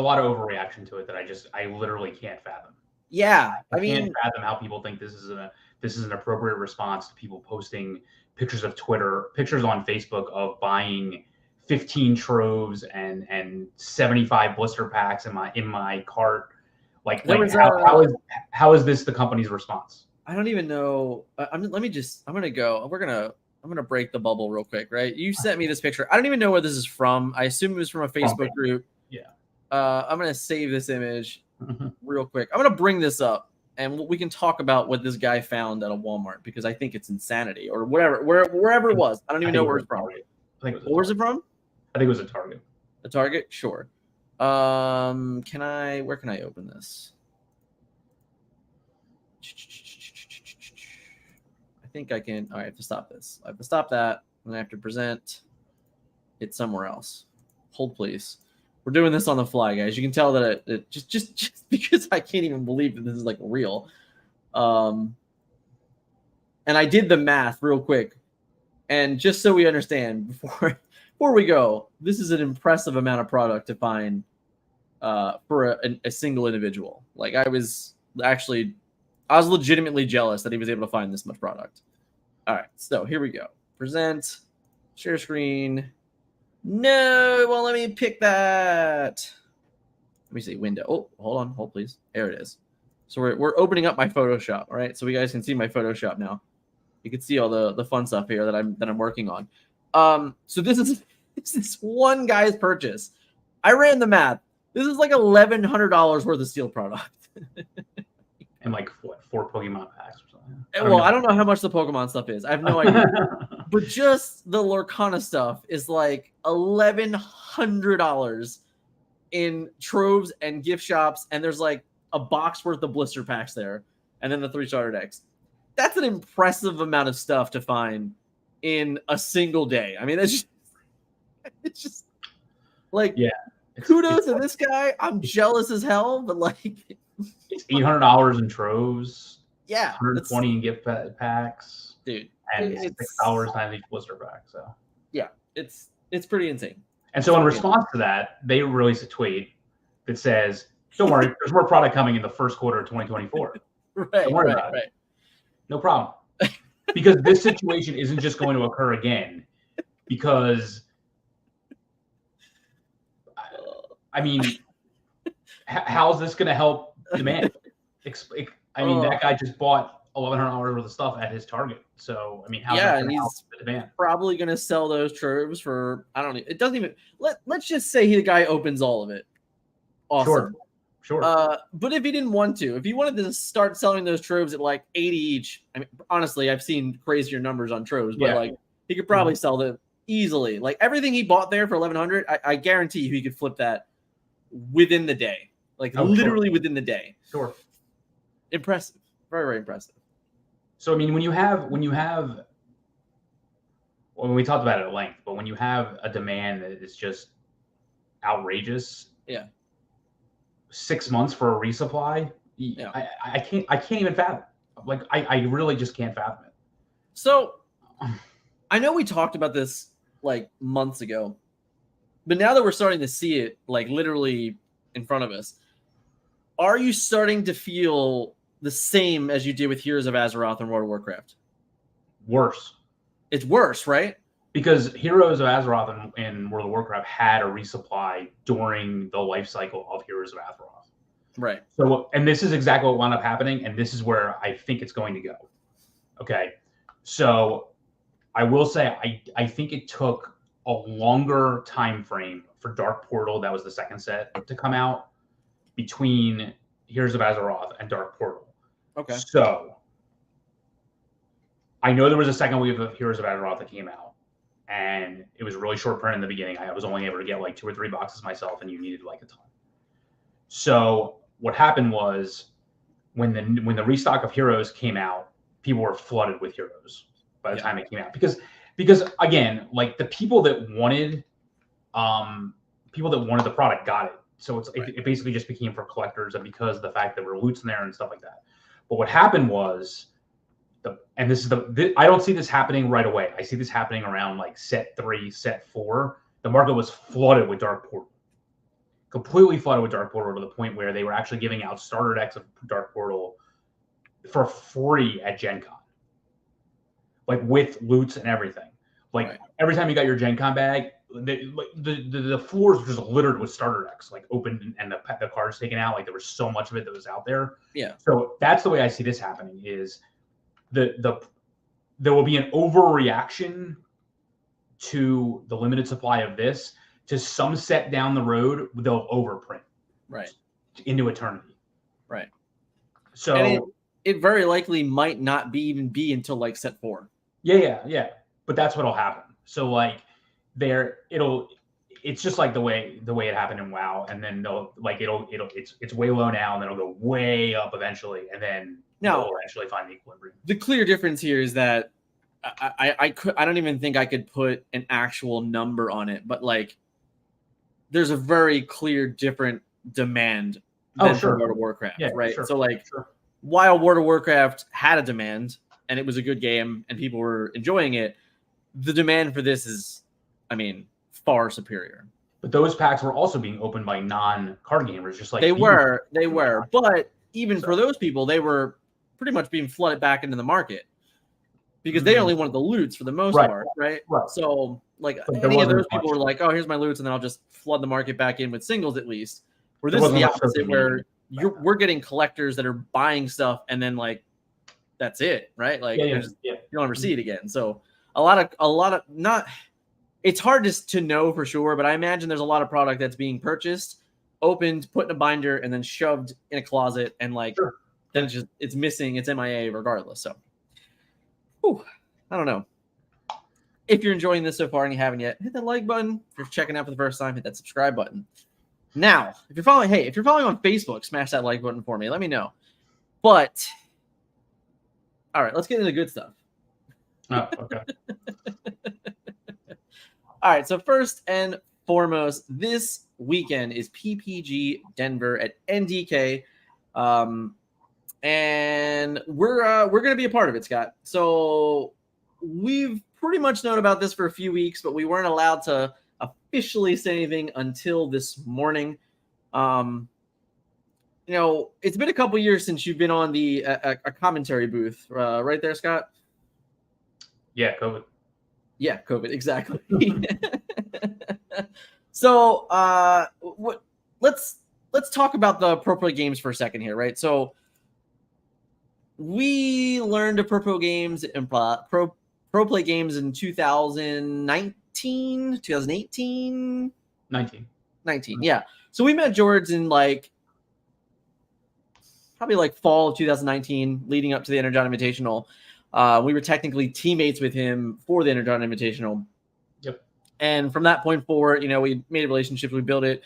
lot of overreaction to it that I literally can't fathom. Yeah, I can't fathom how people think this is an appropriate response to people posting pictures on Facebook of buying 15 troves and 75 blister packs in my cart. How is this the company's response? I don't even know. I'm gonna break the bubble real quick, right? You sent me this picture. I don't even know where this is from. I assume it was from a Facebook group. Yeah. I'm gonna save this image real quick. I'm gonna bring this up and we can talk about what this guy found at a Walmart because I think it's insanity or whatever, wherever it was. I don't even know where it's from. Where's it from? I think it was a Target. A Target? Sure. Where can I open this? I think I can. All right, I have to stop this. I have to stop that. And I have to present it somewhere else. Hold, please. We're doing this on the fly, guys. You can tell that it just because I can't even believe that this is like real. And I did the math real quick. And just so we understand, before we go, this is an impressive amount of product to find for a single individual. Like I was legitimately jealous that he was able to find this much product. All right, so here we go. Present, share screen. No, it won't let me pick that. Let me see, window. Oh, hold please. There it is. So we're opening up my Photoshop. All right, so you guys can see my Photoshop now. You can see all the fun stuff here that I'm working on. So this is one guy's purchase. I ran the math. This is like $1,100 worth of steel product. And like what, 4 Pokemon packs or something. I don't know how much the Pokemon stuff is. I have no idea. But just the Lorcana stuff is like $1,100 in troves and gift shops, and there's like a box worth of blister packs there, and then the 3 starter decks. That's an impressive amount of stuff to find in a single day. I mean, It's just like, Yeah. kudos to this guy. I'm jealous as hell, but like, it's $800 in troves. yeah, 120 in gift packs, dude, and it's $6 times each blister pack. So yeah, it's pretty insane. And so in response to that, they released a tweet that says, "Don't worry, there's more product coming in the first quarter of 2024. Right, Don't worry about it. No problem." Because this situation isn't just going to occur again. Because, I mean, how's this going to help demand? I mean, that guy just bought $1,100 worth of stuff at his Target. So, I mean, how's that going to help the demand? Probably going to sell those troves for, I don't know. It doesn't even, let's just say the guy opens all of it. Awesome. Sure. But if he didn't want to, if he wanted to start selling those troves at like 80 each, I mean, honestly, I've seen crazier numbers on troves, but like he could probably sell them easily. Like everything he bought there for 1,100, I guarantee you he could flip that within the day. Like literally within the day. Sure. Impressive. Very, very impressive. So, I mean, when we talked about it at length, but when you have a demand that is just outrageous, 6 months for a resupply, I can't even fathom. Like, I really just can't fathom it. So, I know we talked about this like months ago, but now that we're starting to see it like literally in front of us, are you starting to feel the same as you did with Heroes of Azeroth and World of Warcraft? Worse. It's worse, right? Because Heroes of Azeroth and World of Warcraft had a resupply during the life cycle of Heroes of Azeroth. Right. So, and this is exactly what wound up happening, and this is where I think it's going to go. Okay. So, I will say I think it took a longer time frame for Dark Portal, that was the second set, to come out between Heroes of Azeroth and Dark Portal. Okay. So, I know there was a second wave of Heroes of Azeroth that came out, and it was really short print in the beginning. I was only able to get like 2 or 3 boxes myself, and you needed like a ton. So what happened was when the restock of Heroes came out, people were flooded with Heroes by the time it came out. Because again, like the people that wanted the product got it. So it basically just became for collectors, and because of the fact that there were loots in there and stuff like that. But what happened was, I don't see this happening right away. I see this happening around like set 3, set 4. The market was flooded with Dark Portal, completely flooded with Dark Portal to the point where they were actually giving out starter decks of Dark Portal for free at Gen Con, like with loots and everything. Like every time you got your Gen Con bag, the floors were just littered with starter decks, like opened and the cards taken out. Like there was so much of it that was out there. Yeah. So that's the way I see this happening. Is there will be an overreaction to the limited supply of this. To some set down the road, they'll overprint into eternity. Right. So and it very likely might not even be until like set 4. Yeah. But that's what'll happen. So like it's just like the way it happened in WoW, and then it's way low now, and then it'll go way up eventually, and then they'll eventually find the equilibrium. The clear difference here is that I don't even think I could put an actual number on it, but like there's a very clear different demand than for World of Warcraft, right? Sure, so like while World of Warcraft had a demand and it was a good game and people were enjoying it, the demand for this is, I mean, far superior. But those packs were also being opened by non-card gamers, just like they were. But even for those people, they were pretty much being flooded back into the market because they only wanted the loots for the most part, right? So like any of those people were like, oh, here's my loots, and then I'll just flood the market back in with singles at least. Where this is the opposite, where we're getting collectors that are buying stuff and then like that's it, right? Like you don't ever see it again. So a lot of not. It's hard to know for sure, but I imagine there's a lot of product that's being purchased, opened, put in a binder, and then shoved in a closet, and like then it's missing, it's MIA regardless. So, I don't know. If you're enjoying this so far and you haven't yet, hit that like button. If you're checking out for the first time, hit that subscribe button. Now, if you're following on Facebook, smash that like button for me. Let me know. But all right, let's get into the good stuff. Oh, okay. All right, so first and foremost, this weekend is PPG Denver at NDK, and we're gonna be a part of it, Scott. So we've pretty much known about this for a few weeks, but we weren't allowed to officially say anything until this morning. It's been a couple years since you've been on the a commentary booth, right there, Scott. Yeah, COVID. Yeah, COVID, exactly. So, let's talk about the Pro Play games for a second here, right? So, we learned of Pro games and Pro Play games in 2019, 2018, 19. Yeah. So we met George in probably fall of 2019, leading up to the Energon Invitational. We were technically teammates with him for the Energon Invitational. Yep. And from that point forward, we made a relationship. We built it.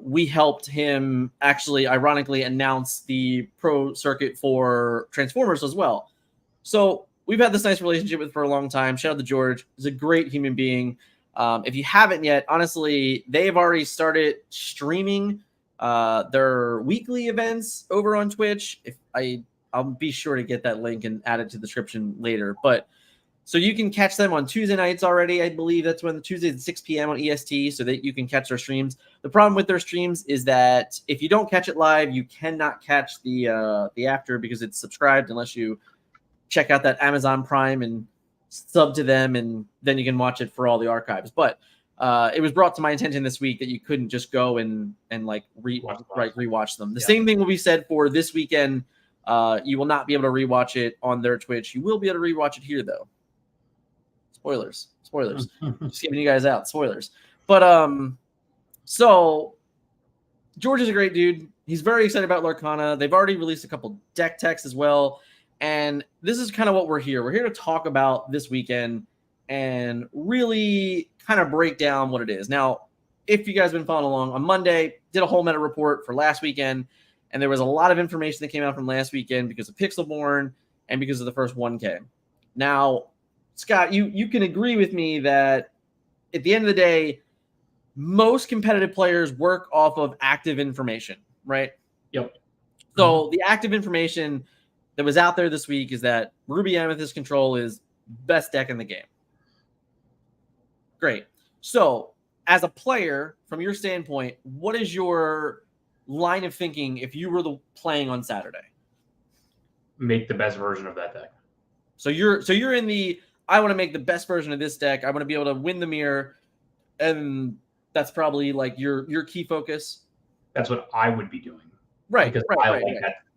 We helped him actually, ironically, announce the pro circuit for Transformers as well. So we've had this nice relationship with for a long time. Shout out to George. He's a great human being. If you haven't yet, honestly, they've already started streaming their weekly events over on Twitch. I'll be sure to get that link and add it to the description later. But so you can catch them on Tuesday nights already. I believe that's when the Tuesdays at 6 p.m. on EST, so that you can catch their streams. The problem with their streams is that if you don't catch it live, you cannot catch the after because it's subscribed unless you check out that Amazon Prime and sub to them, and then you can watch it for all the archives. But it was brought to my attention this week that you couldn't just go and rewatch them. The same thing will be said for this weekend. You will not be able to rewatch it on their Twitch. You will be able to rewatch it here, though. Spoilers. Just giving you guys out. Spoilers. But so George is a great dude. He's very excited about Lorcana. They've already released a couple deck techs as well. And this is kind of what we're here. We're here to talk about this weekend and really kind of break down what it is. Now, if you guys have been following along, on Monday, did a whole meta report for last weekend, and there was a lot of information that came out from last weekend because of Pixelborn and because of the first 1K. Now, Scott, you can agree with me that at the end of the day, most competitive players work off of active information, right? Yep. So the active information that was out there this week is that Ruby Amethyst Control is best deck in the game. Great. So as a player, from your standpoint, what is your line of thinking if you were playing on Saturday? Make the best version of that deck. So you're in the, I want to make the best version of this deck. I want to be able to win the mirror, and that's probably your key focus. That's what I would be doing, right? Because I like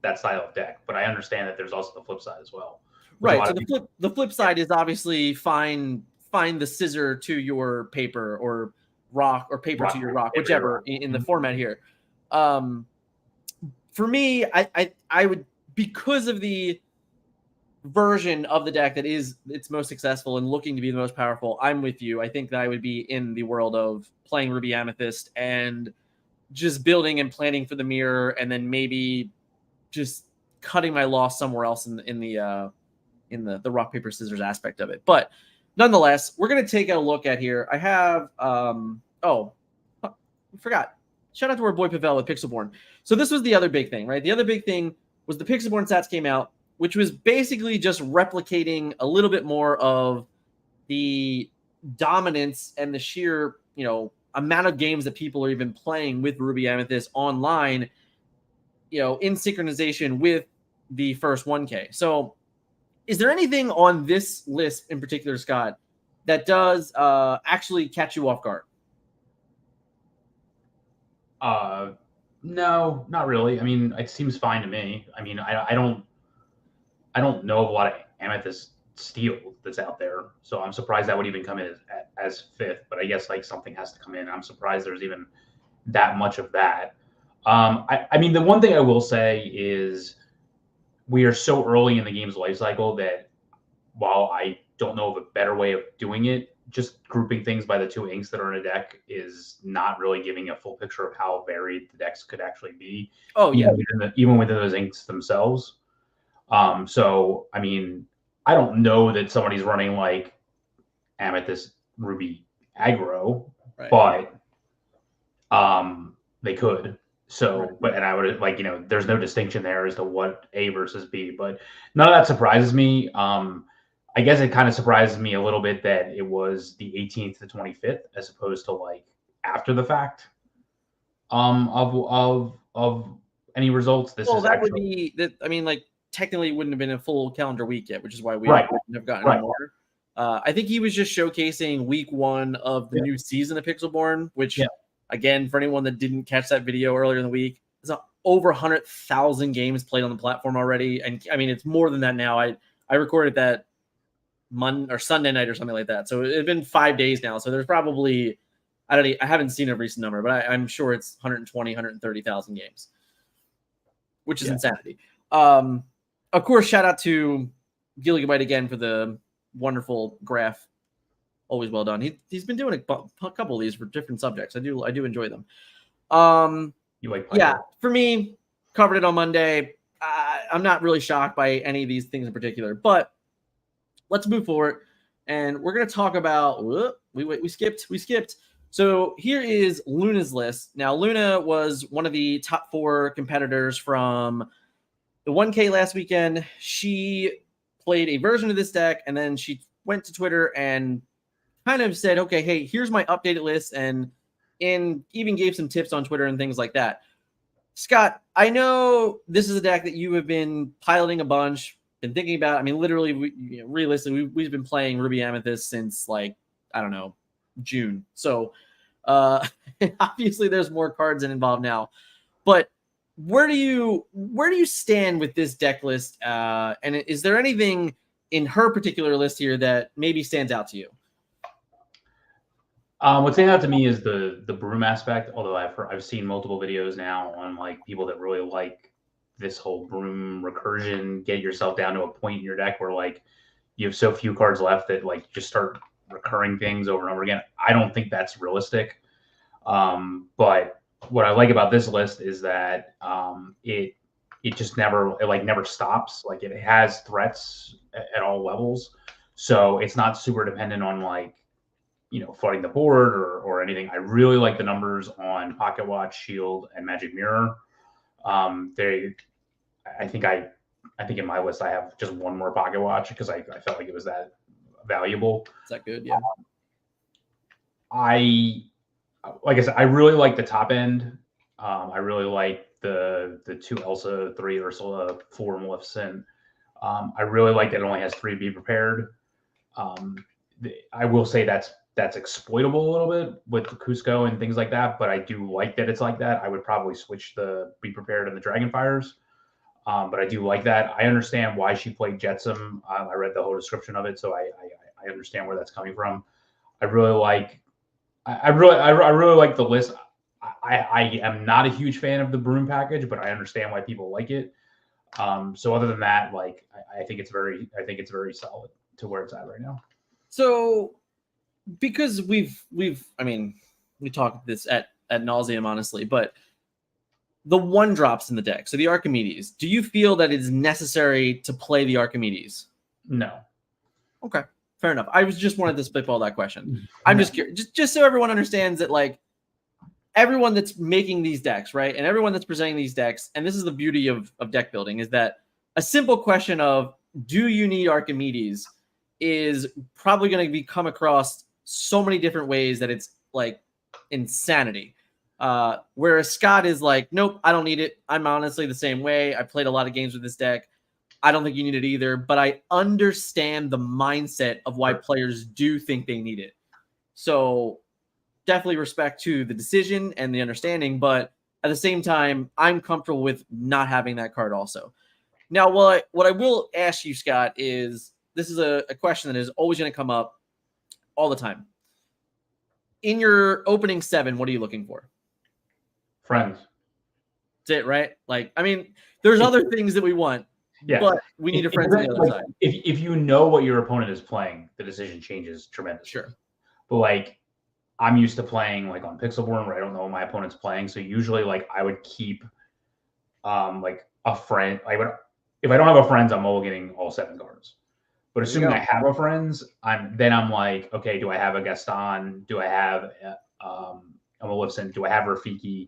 that style of deck, but I understand that there's also the flip side as well. Right. So the flip side is obviously find the scissor to your paper, or rock, or paper to your rock, whichever in the format here. For me, I would, because of the version of the deck that is its most successful and looking to be the most powerful, I'm with you. I think that I would be in the world of playing Ruby Amethyst and just building and planning for the mirror, and then maybe just cutting my loss somewhere else in the rock paper scissors aspect of it. But nonetheless, we're going to take a look at here. I have I forgot. Shout out to our boy Pavel with Pixelborn. So this was the other big thing, right? The other big thing was the Pixelborn stats came out, which was basically just replicating a little bit more of the dominance and the sheer, amount of games that people are even playing with Ruby Amethyst online, in synchronization with the first 1K. So is there anything on this list in particular, Scott, that does actually catch you off guard? No, not really. I mean, it seems fine to me. I mean, I don't know of a lot of Amethyst steel that's out there, so I'm surprised that would even come in as fifth. But I guess something has to come in. I'm surprised there's even that much of that. I mean, the one thing I will say is we are so early in the game's life cycle that while I don't know of a better way of doing it, just grouping things by the 2 inks that are in a deck is not really giving a full picture of how varied the decks could actually be. Oh, yeah. Even within those inks themselves. So, I mean, I don't know that somebody's running Amethyst, Ruby, aggro, Right. but they could. So, but and I would like, there's no distinction there as to what A versus B, but none of that surprises me. I guess it kind of surprises me a little bit that it was the 18th to 25th as opposed to like after the fact of any results. This Well, is that would actually be that. I mean, like technically, it wouldn't have been a full calendar week yet, which is why we right, wouldn't have gotten right. more. I think he was just showcasing week 1 of the new season of Pixelborn, which, again, for anyone that didn't catch that video earlier in the week, there's over 100,000 games played on the platform already, and I mean it's more than that now. I recorded that Monday or Sunday night or something like that, so it's been 5 days now. So there's probably I haven't seen a recent number, but I'm sure it's 120, 130,000 games, which is insanity. Of course, shout out to Gigabyte again for the wonderful graph. Always well done. He's been doing a couple of these for different subjects. I do enjoy them. You like for me, covered it on Monday. I'm not really shocked by any of these things in particular, but let's move forward, and we're gonna talk about. We skipped. So here is Luna's list. Now, Luna was one of the top 4 competitors from the 1K last weekend. She played a version of this deck, and then she went to Twitter and kind of said, okay, hey, here's my updated list, and even gave some tips on Twitter and things like that. Scott, I know this is a deck that you have been piloting a bunch, been thinking about. I mean, literally, realistically, we've been playing Ruby Amethyst since, like, I don't know, June. So obviously there's more cards involved now. But where do you stand with this deck list? And is there anything in her particular list here that maybe stands out to you? What stands out to me is the broom aspect. Although I've seen multiple videos now on like people that really like this whole broom recursion, get yourself down to a point in your deck where like you have so few cards left that like just start recurring things over and over again. I don't think that's realistic. But what I like about this list is that it just never stops. Like it has threats at all levels, so it's not super dependent on like flooding the board or anything. I really like the numbers on Pocket Watch, Shield, and Magic Mirror. I think in my list I have just one more Pocket Watch because I felt like it was that valuable. Is that good? Yeah. Like I said, I really like the top end. I really like the 2 Elsa, 3 Ursula, 4 Maleficent. I really like that it only has 3 Be Prepared. I will say that's exploitable a little bit with the Cusco and things like that, but I do like that it's like that. I would probably switch the Be Prepared and the Dragonfires. But I do like that. I understand why she played Jetsam. I read the whole description of it, so I understand where that's coming from. I really like the list. I am not a huge fan of the broom package, but I understand why people like it. So other than that, like I think it's very solid to where it's at right now. So because we talked this at nauseum, honestly, but the 1-drops in the deck, so the Archimedes, do you feel that it is necessary to play the Archimedes? No. Okay, fair enough. I just wanted to spitball that question. I'm just curious, just so everyone understands that, like, everyone that's making these decks, right, and everyone that's presenting these decks, and this is the beauty of deck building, is that a simple question of do you need Archimedes is probably going to come across so many different ways that it's like insanity. Whereas Scott is like, nope, I don't need it. I'm honestly the same way. I played a lot of games with this deck. I don't think you need it either, but I understand the mindset of why players do think they need it. So definitely respect to the decision and the understanding, but at the same time, I'm comfortable with not having that card also. Now, what I will ask you, Scott, is this is a question that is always going to come up all the time. In your opening 7, what are you looking for? Friends. That's it, right? Like, I mean, there's other things that we want, but we need a friend on the other side. If you know what your opponent is playing, the decision changes tremendously. Sure. But like, I'm used to playing like on Pixelborn where I don't know what my opponent's playing. So usually like I would keep like a friend. If I don't have a friend, I'm mulliganing all 7 cards. But assuming I have a friends, I'm like, okay, do I have a Gaston? Do I have a Maleficent? Do I have Rafiki?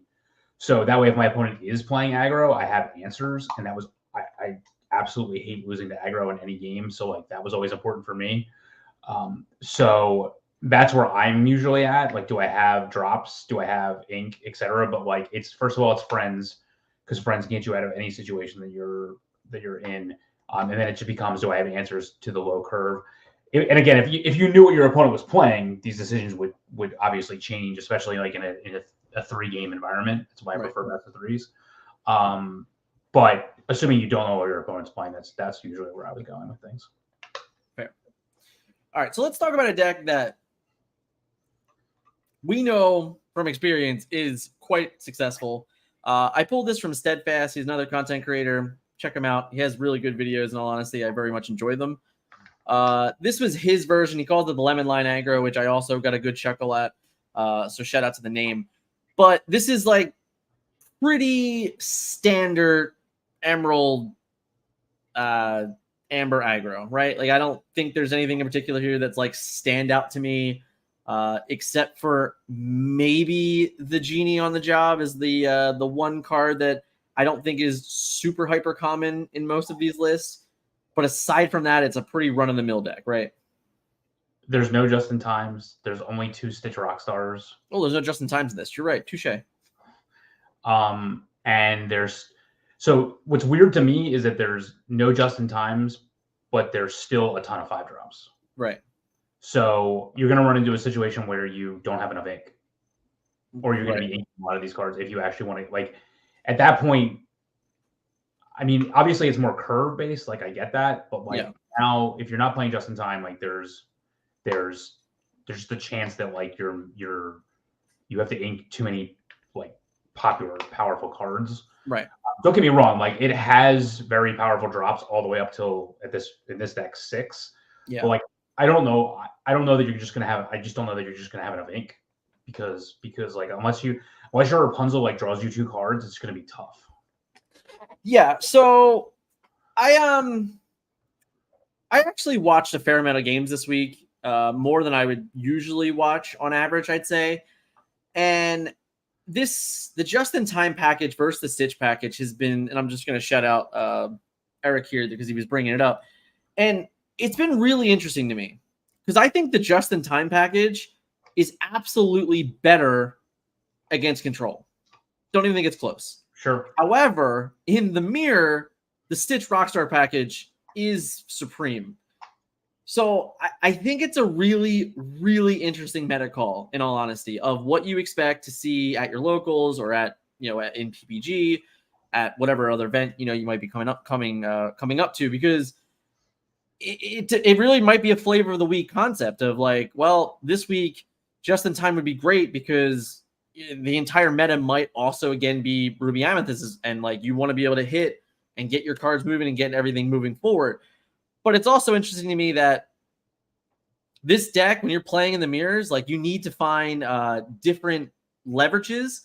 So that way, if my opponent is playing aggro, I have answers. And that was I absolutely hate losing to aggro in any game. So like that was always important for me. So that's where I'm usually at. Like, do I have drops? Do I have ink, etc.? But like, it's first of all, it's friends, because friends get you out of any situation that you're in. And then it just becomes, do I have answers to the low curve? And again, if you knew what your opponent was playing, these decisions would obviously change, especially like in a 3-game environment. That's why I prefer best of 3s. But assuming you don't know what your opponent's playing, that's usually where I was going with things. Fair. All right, so let's talk about a deck that we know from experience is quite successful. I pulled this from Steadfast. He's another content creator. Check him out. He has really good videos. In all honesty, I very much enjoy them. This was his version. He called it the Lemon Line Aggro, which I also got a good chuckle at. So shout out to the name. But this is like pretty standard Emerald Amber aggro, right? Like I don't think there's anything in particular here that's like stand out to me, except for maybe the Genie on the Job is the one card that I don't think is super hyper common in most of these lists. But aside from that, it's a pretty run-of-the-mill deck, right? There's no Just-in-Times. There's only 2 Stitch Rockstars. Oh, there's no Just-in-Times in this. You're right. Touche. And so what's weird to me is that there's no Just-in-Times, but there's still a ton of 5-drops. Right. So you're going to run into a situation where you don't have enough ink, or you're going to be inking a lot of these cards if you actually want to. Like at that point, I mean, obviously it's more curve based. Like I get that, but like now, if you're not playing just in time, like there's the chance that like you have to ink too many like popular, powerful cards. Right. Don't get me wrong. Like it has very powerful drops all the way up till in this deck 6. Yeah. But like I don't know that you're just gonna have. I just don't know that you're just gonna have enough ink because like unless your Rapunzel like draws you 2 cards, it's gonna be tough. Yeah, so I actually watched a fair amount of games this week, more than I would usually watch on average, I'd say. And the just-in-time package versus the Stitch package has been, and I'm just going to shout out Eric here because he was bringing it up, and it's been really interesting to me because I think the just-in-time package is absolutely better against control. Don't even think it's close. Sure. However, in the mirror, the Stitch Rockstar package is supreme. So I think it's a really, really interesting meta call, in all honesty, of what you expect to see at your locals or in PPG, at whatever other event you might be coming up to, because it really might be a flavor of the week concept of like, well, this week just in time would be great because the entire meta might also again be Ruby Amethyst, and like you want to be able to hit and get your cards moving and get everything moving forward. But it's also interesting to me that this deck, when you're playing in the mirrors, like you need to find different leverages.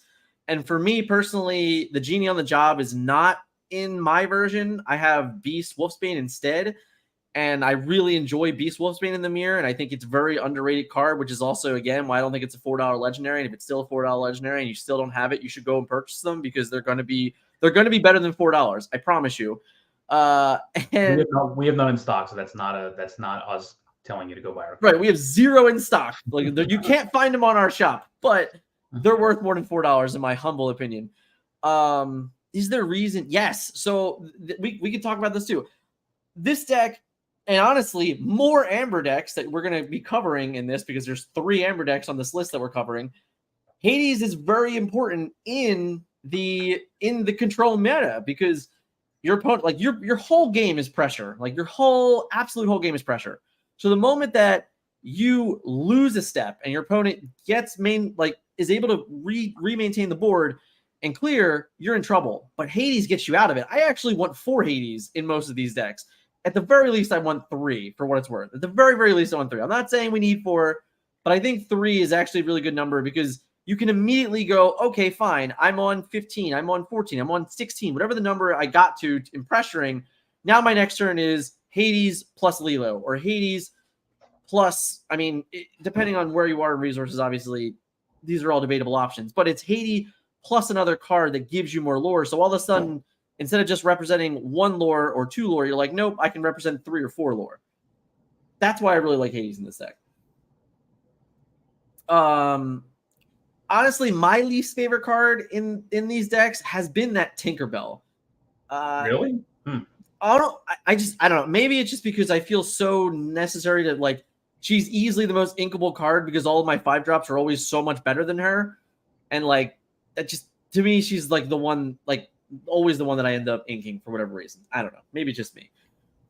And for me personally, the Genie on the Job is not in my version. I have Beast Wolfsbane instead. And I really enjoy Beast Wolfsbane in the mirror, and I think it's a very underrated card, which is also, again, why I don't think it's a $4 legendary. And if it's still a $4 legendary and you still don't have it, you should go and purchase them because they're going to be better than $4. I promise you. And we have none in stock, so that's not us telling you to go buy our card. Right, we have 0 in stock. Like you can't find them on our shop, but they're worth more than $4 in my humble opinion. Is there a reason? Yes. So we could talk about this too. This deck. And honestly, more Amber decks that we're going to be covering in this, because there's 3 Amber decks on this list that we're covering. Hades is very important in the control meta because your opponent, like your whole game is pressure. Like your absolute whole game is pressure. So the moment that you lose a step and your opponent is able to re-maintain the board and clear, you're in trouble. But Hades gets you out of it. I actually want 4 Hades in most of these decks. At the very least, I want 3 for what it's worth. At the very, very least, I want 3. I'm not saying we need 4, but I think 3 is actually a really good number because you can immediately go, okay, fine. I'm on 15. I'm on 14. I'm on 16. Whatever the number I got to in pressuring. Now my next turn is Hades plus Lilo, or Hades plus, I mean, depending on where you are in resources, obviously, these are all debatable options, but it's Hades plus another card that gives you more lore. So all of a sudden, instead of just representing 1 lore or 2 lore, you're like, nope, I can represent 3 or 4 lore. That's why I really like Hades in this deck. Honestly, my least favorite card in these decks has been that Tinkerbell. Really? I don't know. Maybe it's just because I feel so necessary to, like, she's easily the most inkable card because all of my 5-drops are always so much better than her. And like, that just, to me, she's like the one, like, always the one that I end up inking for whatever reason. I don't know. Maybe it's just me.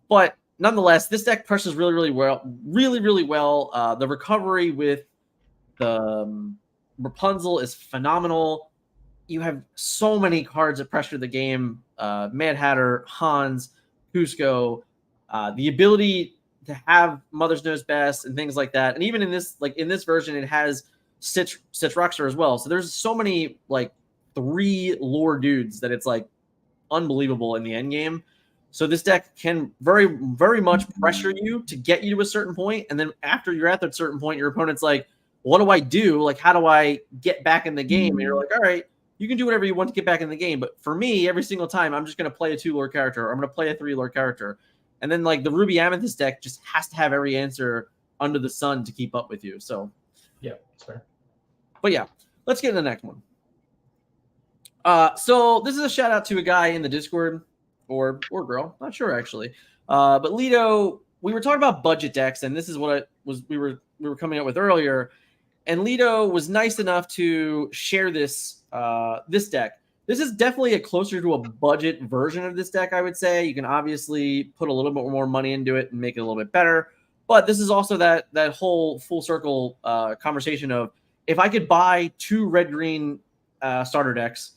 But nonetheless, this deck presses really, really well. Really, really well. The recovery with the Rapunzel is phenomenal. You have so many cards that pressure the game. Mad Hatter, Hans, Cusco, the ability to have Mother's Knows Best and things like that. And even in this, like in this version, it has Stitch Rockster as well. So there's so many like 3 lore dudes that it's like unbelievable in the end game. So this deck can very, very much pressure you to get you to a certain point, and then after you're at that certain point, your opponent's like, "What do I do? Like, how do I get back in the game?" And you're like, "All right, you can do whatever you want to get back in the game." But for me, every single time, I'm just going to play a 2 lore character, or I'm going to play a 3 lore character, and then like the Ruby Amethyst deck just has to have every answer under the sun to keep up with you. So yeah, that's fair. But yeah, let's get to the next one. So this is a shout out to a guy in the Discord, or girl, not sure actually. But Lido, we were talking about budget decks, and this is what we were coming up with earlier. And Lido was nice enough to share this this deck. This is definitely a closer to a budget version of this deck, I would say. You can obviously put a little bit more money into it and make it a little bit better. But this is also that whole full circle conversation of, if I could buy 2 red-green starter decks,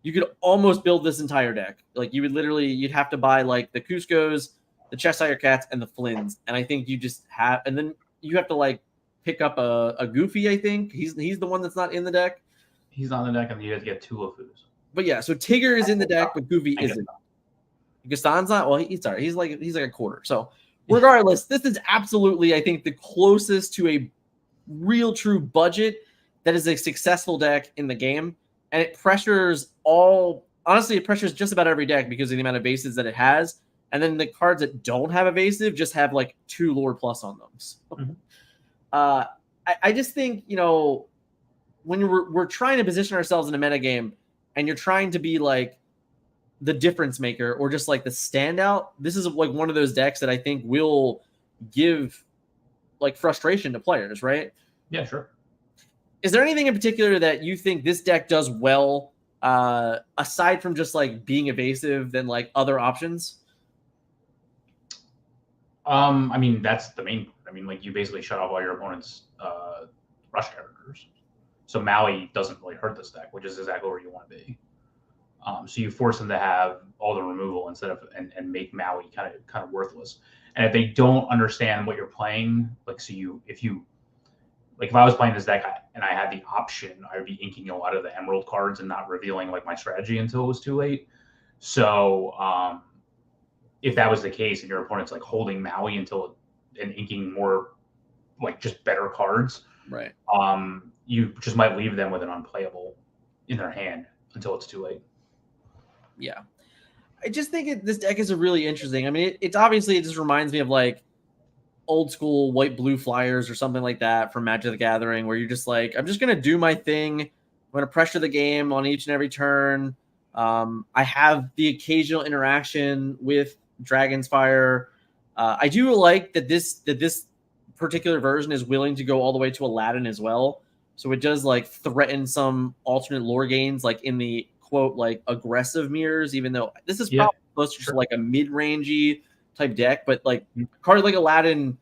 you could almost build this entire deck. Like, you would literally, you'd have to buy like the Cuscos, the Cheshire Cats, and the Flynns. And I think you just have, and then you have to like pick up a Goofy. I think he's the one that's not in the deck. He's on the deck, and you have to get 2 Lofus. But yeah, so Tigger is in the deck, but Goofy isn't. Gaston's not. Well, he's sorry. He's like a quarter. So regardless, this is absolutely, I think, the closest to a real true budget that is a successful deck in the game. And it pressures honestly, it pressures just about every deck because of the amount of bases that it has. And then the cards that don't have evasive just have like 2 lore plus on them. So, I just think, you know, when we're trying to position ourselves in a meta game and you're trying to be like the difference maker or just like the standout, this is like one of those decks that I think will give like frustration to players, right? Yeah, sure. Is there anything in particular that you think this deck does well, aside from just like being evasive, than like other options? I mean, that's the main part. I mean, like, you basically shut off all your opponent's rush characters. So Maui doesn't really hurt this deck, which is exactly where you want to be. So you force them to have all the removal instead of and make Maui kind of worthless. And if they don't understand what you're playing, like, so if I was playing this deck and I had the option, I would be inking a lot of the Emerald cards and not revealing like my strategy until it was too late. So if that was the case and your opponent's like holding Maui and inking more like just better cards, right? You just might leave them with an unplayable in their hand until it's too late. Yeah, I just think this deck is a really interesting. I mean, it's obviously, it just reminds me of like old school white blue flyers or something like that from Magic the Gathering, where you're just like, I'm just gonna do my thing. I'm gonna pressure the game on each and every turn. I have the occasional interaction with Dragon's Fire. I do like that this particular version is willing to go all the way to Aladdin as well. So it does like threaten some alternate lore gains, like in the quote like aggressive mirrors, even though this is probably closer to like a mid-rangey type deck, but like a card like Aladdin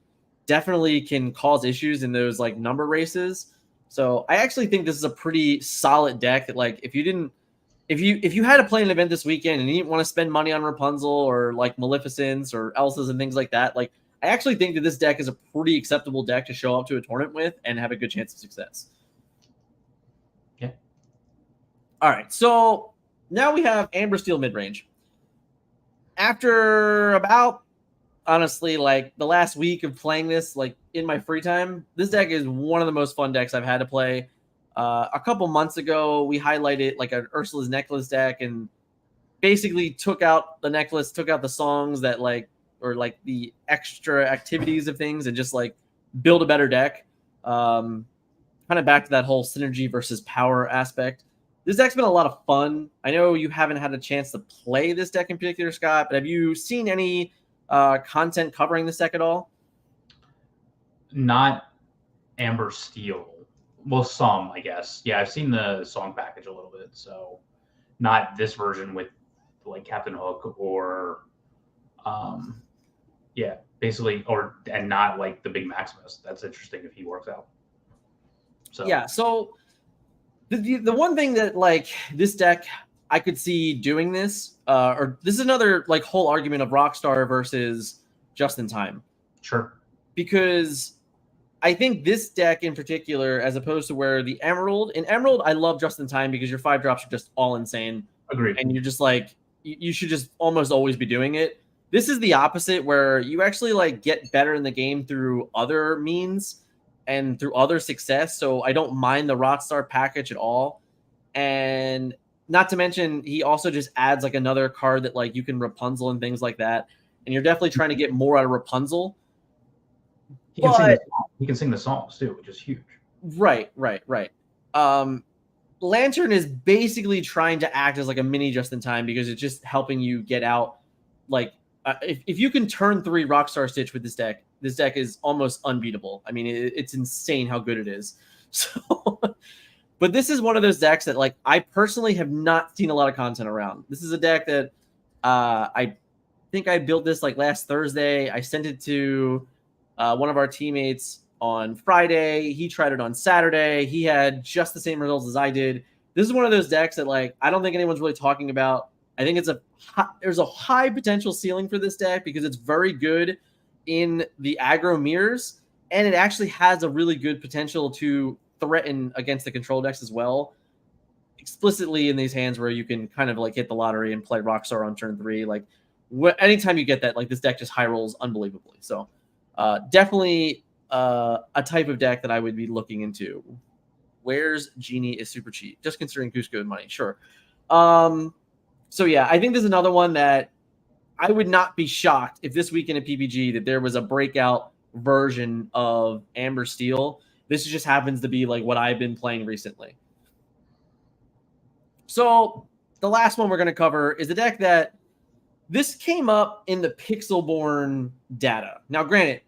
definitely can cause issues in those like number races. So I actually think this is a pretty solid deck that, like, if you had to play an event this weekend and you didn't want to spend money on Rapunzel or like Maleficence or Elsa's and things like that, like, I actually think that this deck is a pretty acceptable deck to show up to a tournament with and have a good chance of success. Yeah. All right, so now we have Amber Steel mid-range. After about honestly, like the last week of playing this, like in my free time, this deck is one of the most fun decks I've had to play. A couple months ago, we highlighted like an Ursula's Necklace deck and basically took out the necklace, took out the songs that like, or like the extra activities of things and just like build a better deck. Kind of back to that whole synergy versus power aspect. This deck's been a lot of fun. I know you haven't had a chance to play this deck in particular, Scott, but have you seen any content covering this deck at all? Not Amber Steel. Well, some, I guess. Yeah, I've seen the song package a little bit, so not this version with like Captain Hook or yeah, basically, and not like the big Maximus. That's interesting if he works out. So yeah, so the one thing that like this deck I could see doing this, or this is another like whole argument of Rockstar versus Just in Time. Sure. Because I think this deck in particular, as opposed to where the Emerald, in Emerald, I love Just in Time because your 5-drops are just all insane. Agreed. And you're just like, you should just almost always be doing it. This is the opposite, where you actually like get better in the game through other means and through other success. So I don't mind the Rockstar package at all. And not to mention, he also just adds like another card that like you can Rapunzel and things like that. And you're definitely trying to get more out of Rapunzel. He can sing the songs too, which is huge. Right. Lantern is basically trying to act as like a mini Just in Time because it's just helping you get out. Like if you can turn 3 Rockstar Stitch with this deck is almost unbeatable. I mean, it's insane how good it is. So, but this is one of those decks that like I personally have not seen a lot of content around. This is a deck that I think I built this like last Thursday. I sent it to one of our teammates on Friday. He tried it on Saturday. He had just the same results as I did. This is one of those decks that like I don't think anyone's really talking about. I think there's a high potential ceiling for this deck because it's very good in the aggro mirrors, and it actually has a really good potential to threaten against the control decks as well. Explicitly in these hands where you can kind of like hit the lottery and play Rockstar on turn 3. Like anytime you get that, like this deck just high rolls unbelievably. So definitely a type of deck that I would be looking into. Where's Genie is super cheap, just considering Cusco and money. Sure. So yeah, I think there's another one that I would not be shocked if this weekend at PPG that there was a breakout version of Amber Steel. This just happens to be like what I've been playing recently. So the last one we're going to cover is a deck that this came up in the Pixelborn data. Now, granted,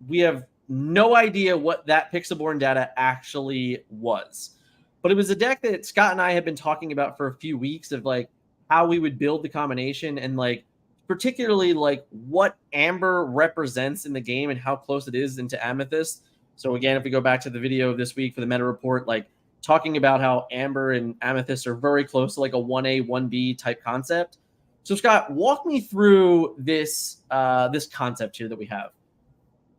we have no idea what that Pixelborn data actually was, but it was a deck that Scott and I have been talking about for a few weeks of like how we would build the combination and like particularly like what Amber represents in the game and how close it is into Amethyst. So again, if we go back to the video this week for the meta report, like talking about how Amber and Amethyst are very close to like a 1A, 1B type concept. So Scott, walk me through this this concept here that we have.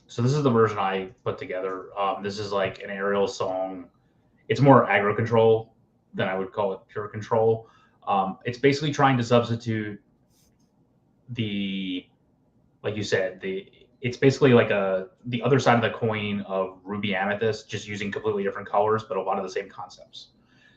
So this is the version I put together. This is like an aerial song. It's more aggro control than I would call it pure control. It's basically trying to substitute like you said, it's basically like the other side of the coin of Ruby Amethyst, just using completely different colors, but a lot of the same concepts.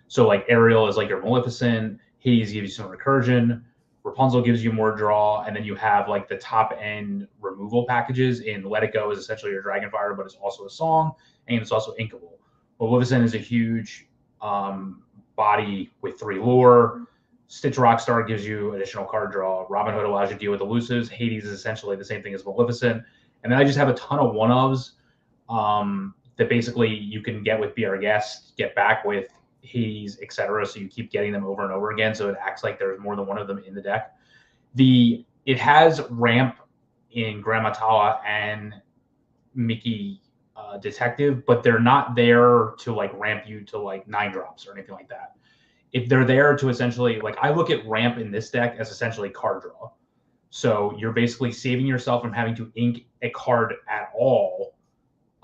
So like Ariel is like your Maleficent, Hades gives you some recursion, Rapunzel gives you more draw, and then you have like the top end removal packages in Let It Go is essentially your Dragonfire, but it's also a song, and it's also inkable. Maleficent is a huge body with 3 lore. Stitch Rockstar gives you additional card draw. Robin Hood allows you to deal with elusives. Hades is essentially the same thing as Maleficent. And then I just have a ton of one-ofs that basically you can get with Be Our Guest, get back with Hades, etc. So you keep getting them over and over again. So it acts like there's more than one of them in the deck. It has ramp in Grandma Tala and Mickey Detective, but they're not there to like ramp you to like 9-drops or anything like that. If they're there to essentially, like I look at ramp in this deck as essentially card draw. So you're basically saving yourself from having to ink a card at all.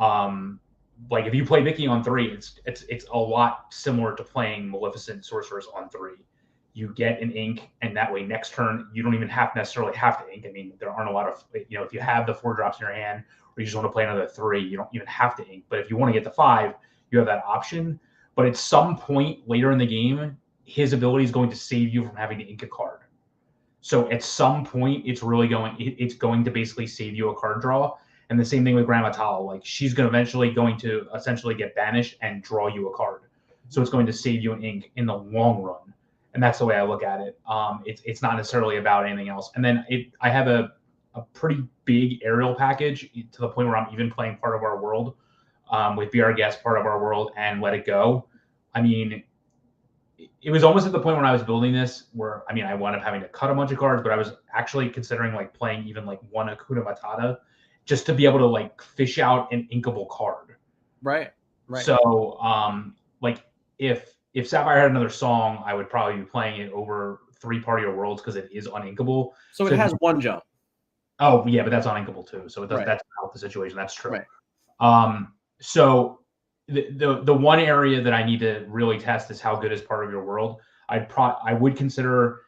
Like if you play Mickey on 3, it's a lot similar to playing Maleficent Sorceress on 3. you get an ink, and that way next turn you don't even necessarily have to ink. I mean, there aren't a lot of, if you have the 4 drops in your hand, or you just want to play another 3, you don't even have to ink. But if you want to get to 5, you have that option. But at some point later in the game, his ability is going to save you from having to ink a card. So at some point, it's going to basically save you a card draw. And the same thing with Grandma Tal. Like, she's eventually going to essentially get banished and draw you a card. So it's going to save you an ink in the long run. And that's the way I look at it. It's not necessarily about anything else. And then I have a pretty big aerial package to the point where I'm even playing Part of Our World with Be Our Guest, Part of Our World, and Let It Go. I mean, it was almost at the point when I was building this where, I mean, I wound up having to cut a bunch of cards, but I was actually considering like playing even like one Hakuna Matata just to be able to like fish out an inkable card. Right. So, like if Sapphire had another song, I would probably be playing it over 3 Part of Your Worlds because it is uninkable. So it has 1 jump. Oh yeah, but that's uninkable too. So it does, right. That's not the situation. That's true. Right. So the one area that I need to really test is how good is Part of Your World. I would consider,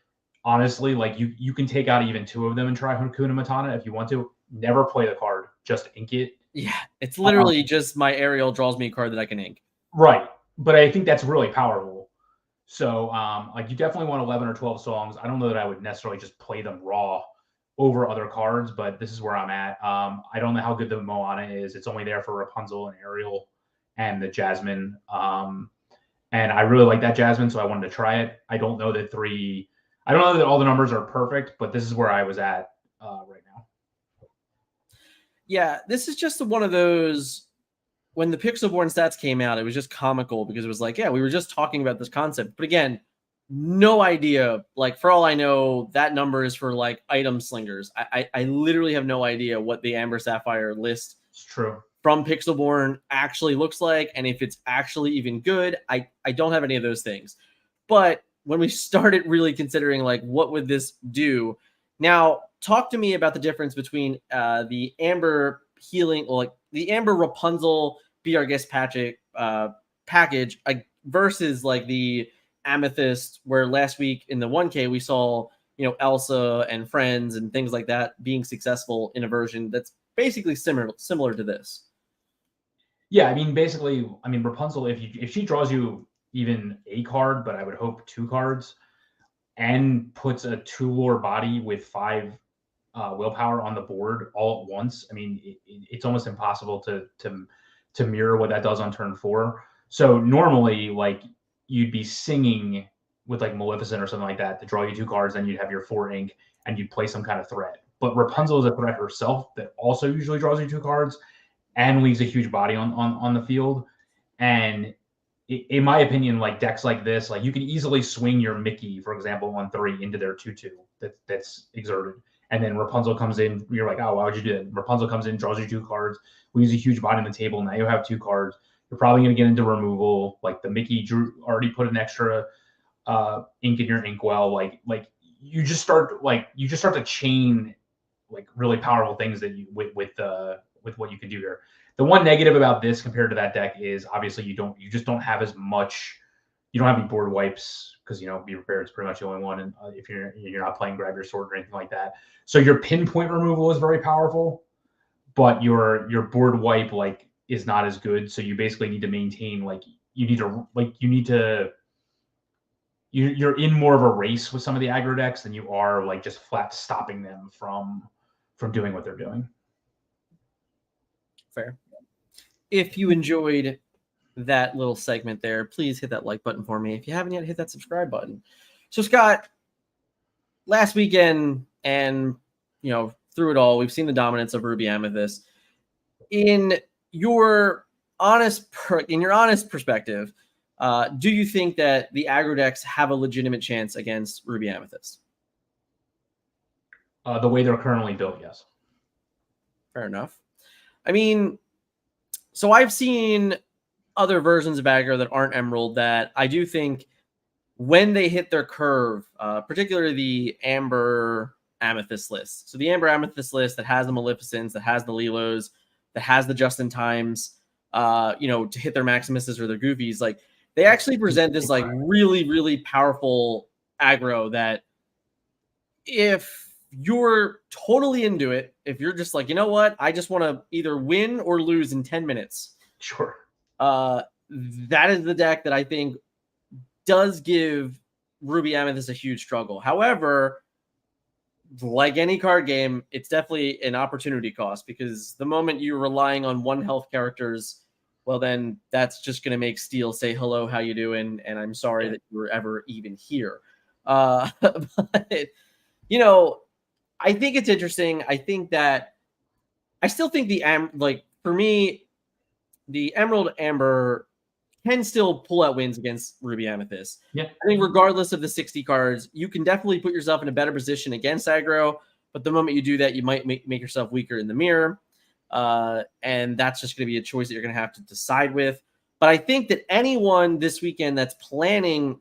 honestly, like you can take out even 2 of them and try Hakuna Matata if you want to. Never play the card, just ink it. Yeah, it's literally just my aerial draws me a card that I can ink. Right, but I think that's really powerful. So like you definitely want 11 or 12 songs. I don't know that I would necessarily just play them raw over other cards, but this is where I'm at. I don't know how good the Moana is. It's only there for Rapunzel and Ariel and the Jasmine. And I really like that Jasmine, so I wanted to try it. I don't know that all the numbers are perfect, but this is where I was at right now. Yeah, this is just one of those, when the Pixelborn stats came out, it was just comical because it was like, yeah, we were just talking about this concept. But again, no idea. Like, for all I know, that number is for like item slingers. I literally have no idea what the Amber Sapphire list from Pixelborn actually looks like, and if it's actually even good. I don't have any of those things. But when we started really considering like what would this do, now talk to me about the difference between the Amber healing, or like the Amber Rapunzel Be Our Guest package versus like the Amethyst, where last week in the 1K we saw, Elsa and friends and things like that being successful in a version that's basically similar to this. Yeah, I mean, basically, Rapunzel, if she draws you even a card, but I would hope 2 cards, and puts a 2 lore body with 5 willpower on the board all at once, I mean, it's almost impossible to mirror what that does on turn 4. So normally, like, you'd be singing with like Maleficent or something like that to draw you 2 cards, then you'd have your 4 ink and you'd play some kind of threat. But Rapunzel is a threat herself that also usually draws you 2 cards and leaves a huge body on the field. And in my opinion, like decks like this, like you can easily swing your Mickey, for example, on 3 into their 2/2 that's exerted. And then Rapunzel comes in, you're like, oh, why would you do that? Rapunzel comes in, draws you 2 cards, leaves a huge body on the table. Now you have 2 cards. You're probably going to get into removal. Like the Mickey already put an extra ink in your inkwell. Like you just start to chain like really powerful things that you with what you can do here. The one negative about this compared to that deck is obviously you just don't have as much. You don't have any board wipes because Be Prepared is pretty much the only one, and if you're not playing Grab Your Sword or anything like that. So your pinpoint removal is very powerful, but your board wipe like is not as good. So you basically need to maintain you're in more of a race with some of the aggro decks than you are like just flat stopping them from doing what they're doing. Fair. If you enjoyed that little segment there, please hit that like button for me. If you haven't yet, hit that subscribe button. So Scott, last weekend and through it all, we've seen the dominance of Ruby Amethyst. In your honest perspective, do you think that the aggro decks have a legitimate chance against Ruby Amethyst? The way they're currently built, yes. Fair enough. I mean, so I've seen other versions of aggro that aren't Emerald that I do think when they hit their curve, particularly the Amber Amethyst list. So the Amber Amethyst list that has the Maleficents, that has the Lilos, that has the Just-in-Times, to hit their Maximuses or their Goofies, like they actually present this like really, really powerful aggro that if you're totally into it, if you're just like, you know what, I just want to either win or lose in 10 minutes. Sure. That is the deck that I think does give Ruby Amethyst a huge struggle. However, like any card game, it's definitely an opportunity cost because the moment you're relying on one health characters, well, then that's just going to make Steel say, hello, how you doing? And I'm sorry that you were ever even here. But, you know, I think it's interesting. I think that I still think for me, the Emerald Amber can still pull out wins against Ruby Amethyst. Yeah. I think regardless of the 60 cards, you can definitely put yourself in a better position against aggro. But the moment you do that, you might make yourself weaker in the mirror. And that's just going to be a choice that you're going to have to decide with. But I think that anyone this weekend that's planning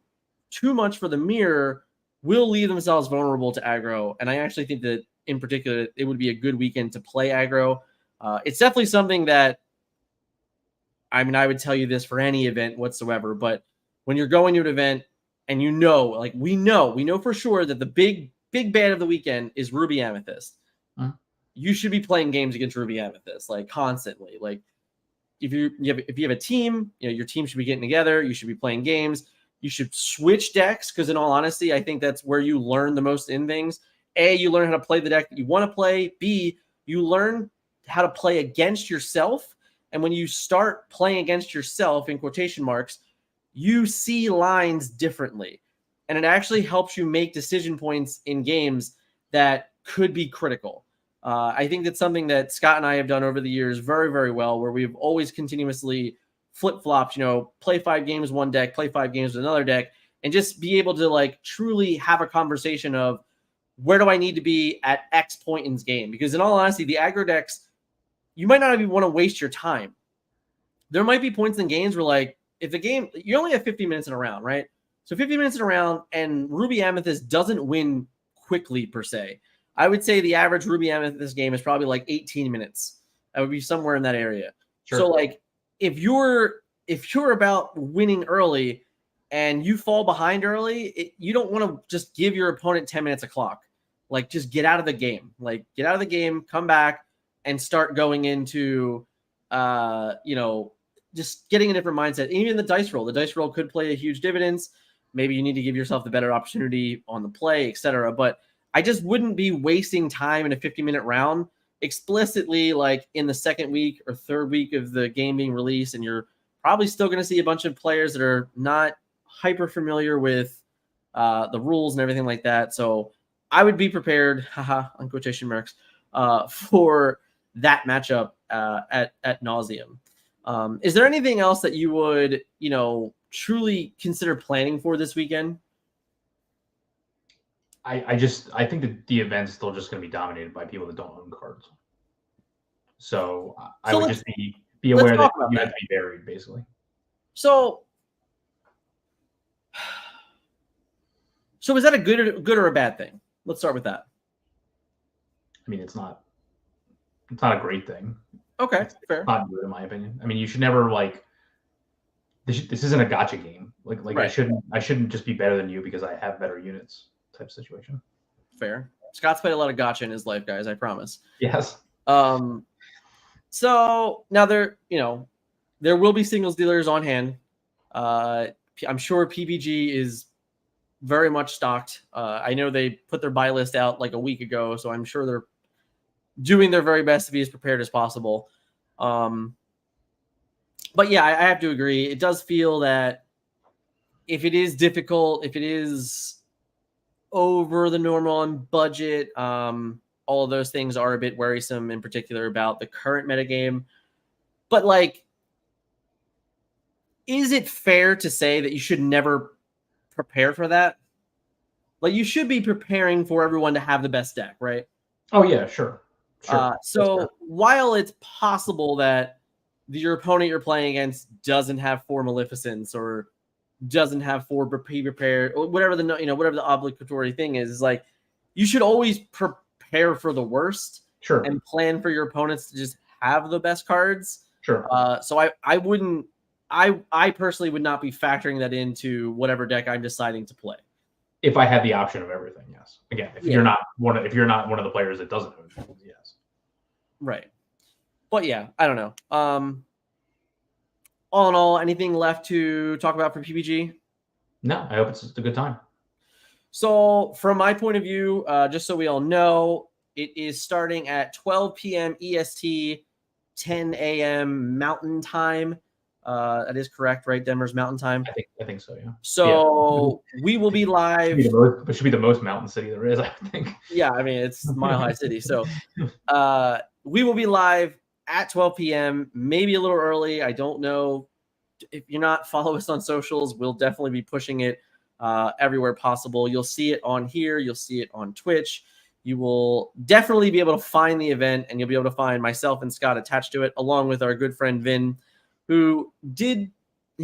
too much for the mirror will leave themselves vulnerable to aggro. And I actually think that in particular, it would be a good weekend to play aggro. It's definitely something that, I mean, I would tell you this for any event whatsoever, but when you're going to an event and we know for sure that the big bad of the weekend is Ruby Amethyst. You should be playing games against Ruby Amethyst like constantly. Like if you have a team, your team should be getting together. You should be playing games. You should switch decks because, in all honesty, I think that's where you learn the most in things. A, you learn how to play the deck that you want to play. B, you learn how to play against yourself. And when you start playing against yourself, in quotation marks, you see lines differently. And it actually helps you make decision points in games that could be critical. I think that's something that Scott and I have done over the years very, very well, where we've always continuously flip-flopped, play 5 games one deck, play 5 games with another deck, and just be able to like truly have a conversation of where do I need to be at X point in this game? Because in all honesty, the aggro decks, you might not even want to waste your time. There might be points in games where, like, if the game, you only have 50 minutes in a round, right? So 50 minutes in a round, and Ruby Amethyst doesn't win quickly per se. I would say the average Ruby Amethyst game is probably like 18 minutes. That would be somewhere in that area. Sure. So, like, if you're about winning early and you fall behind early, you don't want to just give your opponent 10 minutes of clock. Like, just get out of the game. Like, get out of the game, come back, and start going into, just getting a different mindset. Even the dice roll could play a huge dividends. Maybe you need to give yourself the better opportunity on the play, etc. But I just wouldn't be wasting time in a 50-minute round explicitly, like in the second week or third week of the game being released, and you're probably still going to see a bunch of players that are not hyper familiar with the rules and everything like that. So I would be prepared, on quotation marks, for that matchup at nauseum. Is there anything else that you would, truly consider planning for this weekend? I think that the event's still just going to be dominated by people that don't own cards. So I would just be aware that you have to be buried, basically. So is that a good or a bad thing? Let's start with that. I mean, it's not a great thing. Okay, fair. It's not good in my opinion. I mean, you should never this isn't a gotcha game. Like right. I shouldn't just be better than you because I have better units type situation. Fair. Scott's played a lot of gotcha in his life, guys, I promise. Yes. So now there will be singles dealers on hand. I'm sure PPG is very much stocked. I know they put their buy list out like a week ago, so I'm sure they're doing their very best to be as prepared as possible. But yeah, I have to agree. It does feel that if it is difficult, if it is over the normal on budget, all of those things are a bit worrisome, in particular about the current metagame. But like, is it fair to say that you should never prepare for that? Like, you should be preparing for everyone to have the best deck, right? Oh yeah, sure. So while it's possible that your opponent you're playing against doesn't have 4 Maleficents or doesn't have 4 prepared, or whatever the obligatory thing is like, you should always prepare for the worst, sure, and plan for your opponents to just have the best cards. Sure. So I personally would not be factoring that into whatever deck I'm deciding to play. If I had the option of everything, yes. Again, if you're not one of the players that doesn't own things, yes. Right. But yeah, I don't know. All in all, anything left to talk about for PPG? No, I hope it's just a good time. So from my point of view, just so we all know, it is starting at 12 p.m. EST, 10 a.m. Mountain Time. That is correct, right? Denver's Mountain Time. I think so, yeah. So we will be live. It should be the most mountain city there is, I think. Yeah, I mean, it's Mile High City. So we will be live at 12 p.m., maybe a little early. I don't know. If you're not follow us on socials, we'll definitely be pushing it everywhere possible. You'll see it on here. You'll see it on Twitch. You will definitely be able to find the event, and you'll be able to find myself and Scott attached to it, along with our good friend Vin, who he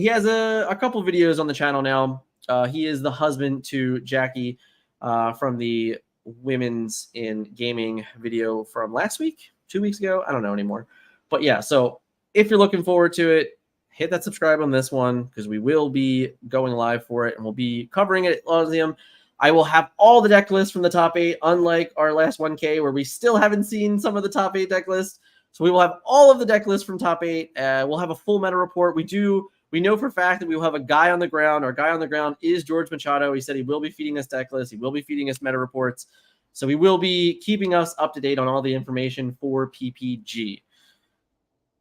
has a couple videos on the channel now. He is the husband to Jackie from the Women's in Gaming video from last week, 2 weeks ago. I don't know anymore. But yeah, so if you're looking forward to it, hit that subscribe on this one because we will be going live for it and we'll be covering it at Lausium. I will have all the deck lists from the top 8, unlike our last 1K where we still haven't seen some of the top 8 deck lists. So we will have all of the deck lists from top 8. We'll have a full meta report. We know for a fact that we will have a guy on the ground. Our guy on the ground is George Machado. He said he will be feeding us deck lists. He will be feeding us meta reports. So he will be keeping us up to date on all the information for PPG.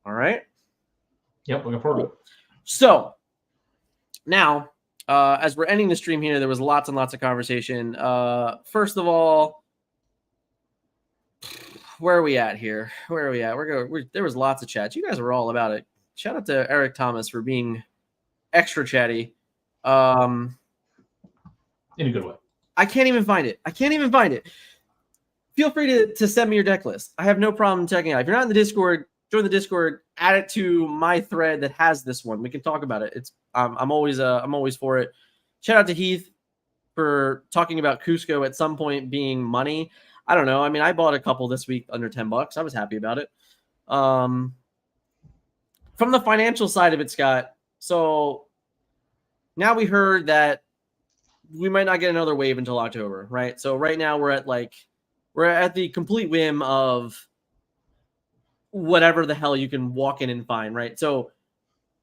All right. Yep, looking forward to it. So now, as we're ending the stream here, there was lots and lots of conversation. First of all, where are we at here? Where are we at? There was lots of chats. You guys were all about it. Shout out to Eric Thomas for being extra chatty. In a good way. I can't even find it. Feel free to send me your deck list. I have no problem checking it out. If you're not in the Discord, join the Discord. Add it to my thread that has this one. We can talk about it. I'm always for it. Shout out to Heath for talking about Cusco at some point being money. I don't know. I mean, I bought a couple this week under $10. I was happy about it. From the financial side of it, Scott, so now we heard that we might not get another wave until October, right? So right now we're at the complete whim of whatever the hell you can walk in and find, right? So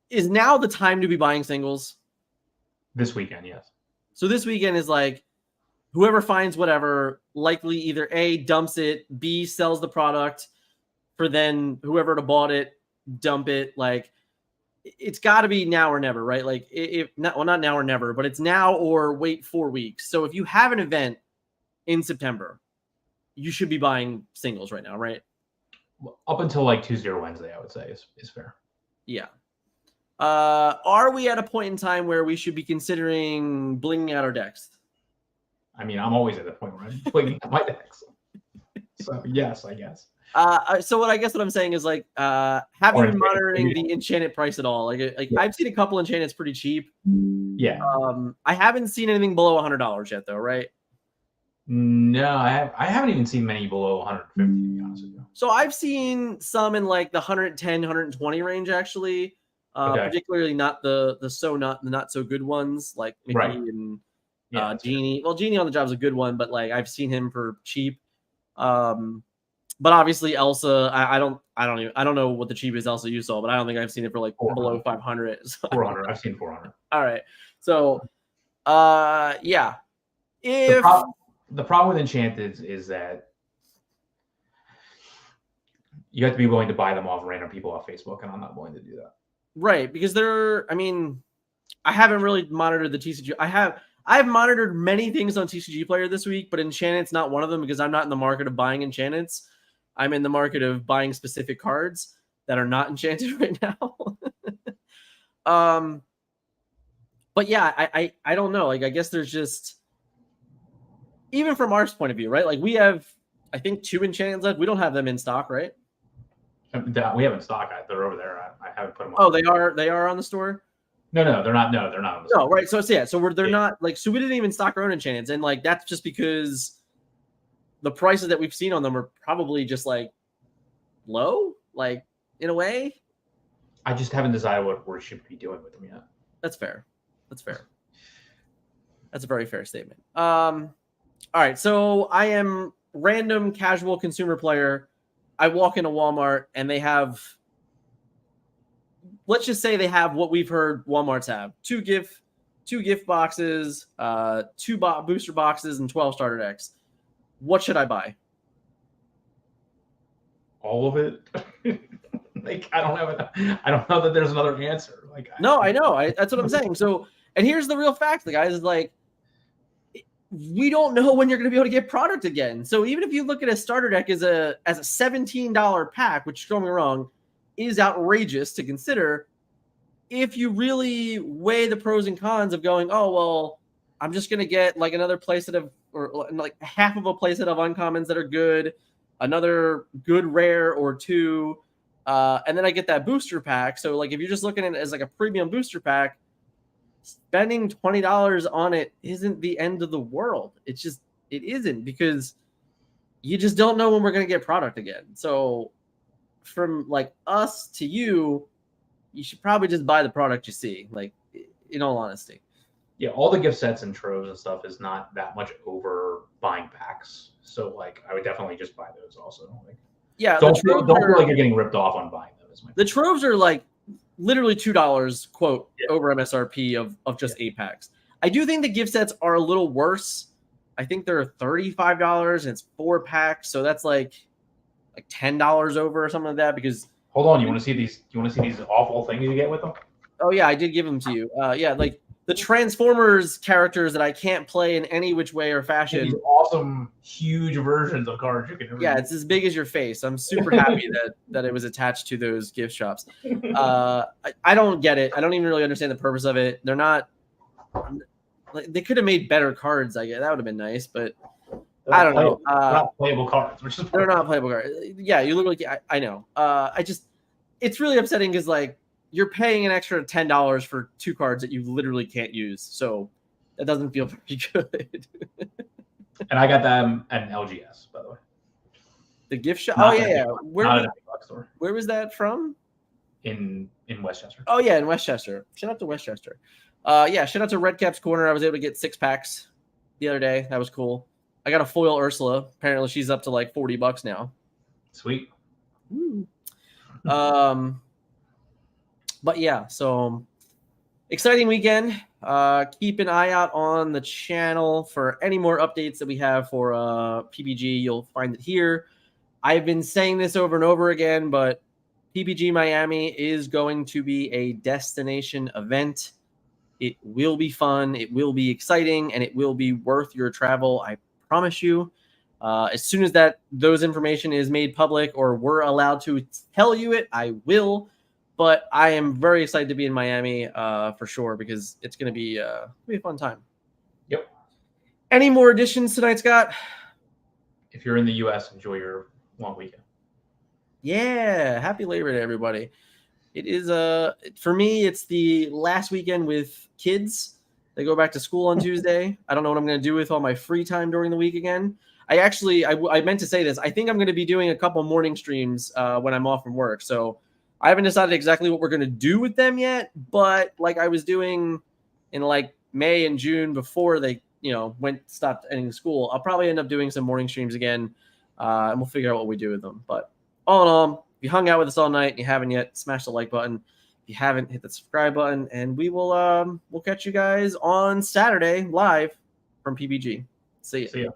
is now the time to be buying singles? This weekend, yes. So this weekend is like whoever finds whatever likely either A, dumps it, B, sells the product for then whoever bought it, dump it. Like it's got to be now or never, right? Like not now or never, but it's now or wait 4 weeks. So if you have an event in September, you should be buying singles right now, right? Up until like Tuesday or Wednesday, I would say is fair. Yeah. Are we at a point in time where we should be considering blinging out our decks? I mean, I'm always at the point where I'm blinging out my decks. So yes, I guess. So what I'm saying is like, have you been monitoring the enchanted price at all? Like yeah. I've seen a couple enchanteds pretty cheap. Yeah. I haven't seen anything below $100 yet though, right? No, I haven't even seen many below 150 to be honest with you. So I've seen some in like the 110, 120 range actually. Particularly not the not so good ones like Mickey and Genie. Well, Genie on the Job is a good one, but like I've seen him for cheap. But obviously Elsa, I don't know what the cheapest Elsa you saw, but I don't think I've seen it for like 400. Below 500. So 400. I've seen 400. All right. So yeah. If the problem with enchanteds is that you have to be willing to buy them off random people off Facebook, and I'm not willing to do that. Right, because I haven't really monitored the TCG. I've monitored many things on TCG Player this week, but enchanted's not one of them because I'm not in the market of buying enchanteds. I'm in the market of buying specific cards that are not enchanted right now. But yeah, I don't know. Like I guess there's just, even from our point of view, right? Like we have, I think 2 enchanteds left. We don't have them in stock, right? We have in stock. They're over there. I haven't put them on. Oh, they are on the store? No, they're not. No, they're not on the store. No, right. So they're not like, so we didn't even stock our own enchanteds. And like, that's just because the prices that we've seen on them are probably just like low, like in a way. I just haven't decided what we should be doing with them yet. That's fair. That's a very fair statement. All right, so I am random casual consumer player. I walk into Walmart and they have, let's just say they have what we've heard Walmarts have: two gift boxes, two booster boxes, and 12 starter decks. What should I buy? All of it. Like I don't know that there's another answer. Like No, I know. That's what I'm saying. So, and here's the real fact, the guys, is like, we don't know when you're going to be able to get product again. So even if you look at a starter deck as a $17 pack, which, don't get me wrong, is outrageous to consider, if you really weigh the pros and cons of going, oh well, I'm just going to get like another playset of, or like half of a playset of uncommons that are good, another good rare or two, and then I get that booster pack. So like if you're just looking at it as like a premium booster pack, spending $20 on it isn't the end of the world. It isn't, because you just don't know when we're going to get product again. So from like us to you should probably just buy the product you see, like, in all honesty. Yeah, all the gift sets and troves and stuff is not that much over buying packs. So like I would definitely just buy those also. Like, yeah, don't feel like you're getting ripped off on buying those. The troves are like literally $2 quote over MSRP of just 8 packs. I do think the gift sets are a little worse. I think they're $35 and it's 4 packs, so that's like $10 over or something like that. Because hold on, you want to see these awful things you get with them? Oh yeah, I did give them to you. Yeah, like the Transformers characters that I can't play in any which way or fashion. These awesome, huge versions of cards you can. Yeah, it's as big as your face. I'm super happy that it was attached to those gift shops. I don't get it. I don't even really understand the purpose of it. They're not. They could have made better cards. I guess that would have been nice, but I don't know. They're not playable cards, which is they're not playable cards. Yeah, you look like I know. It's really upsetting because like you're paying an extra $10 for 2 cards that you literally can't use. So that doesn't feel very good. And I got them at an LGS, by the way. The gift shop. Not yeah. Where was that from? In Westchester. Oh yeah, in Westchester. Shout out to Westchester. Shout out to Redcap's Corner. I was able to get 6 packs the other day. That was cool. I got a foil Ursula. Apparently she's up to like $40 now. Sweet. Ooh. But yeah, so exciting weekend. Keep an eye out on the channel for any more updates that we have for PPG. You'll find it here. I've been saying this over and over again, but PPG Miami is going to be a destination event. It will be fun. It will be exciting, and it will be worth your travel. I promise you. As soon as those information is made public or we're allowed to tell you it, I will. But I am very excited to be in Miami for sure, because it's going to be a fun time. Yep. Any more additions tonight, Scott? If you're in the U.S., enjoy your long weekend. Yeah. Happy Labor Day, everybody. It is for me, it's the last weekend with kids. They go back to school on Tuesday. I don't know what I'm going to do with all my free time during the week again. I meant to say this. I think I'm going to be doing a couple morning streams when I'm off from work. So I haven't decided exactly what we're going to do with them yet, but like I was doing in like May and June before they, stopped ending school, I'll probably end up doing some morning streams again, and we'll figure out what we do with them. But all in all, if you hung out with us all night and you haven't yet, smash the like button. If you haven't, hit the subscribe button, and we will we'll catch you guys on Saturday live from PPG. See ya.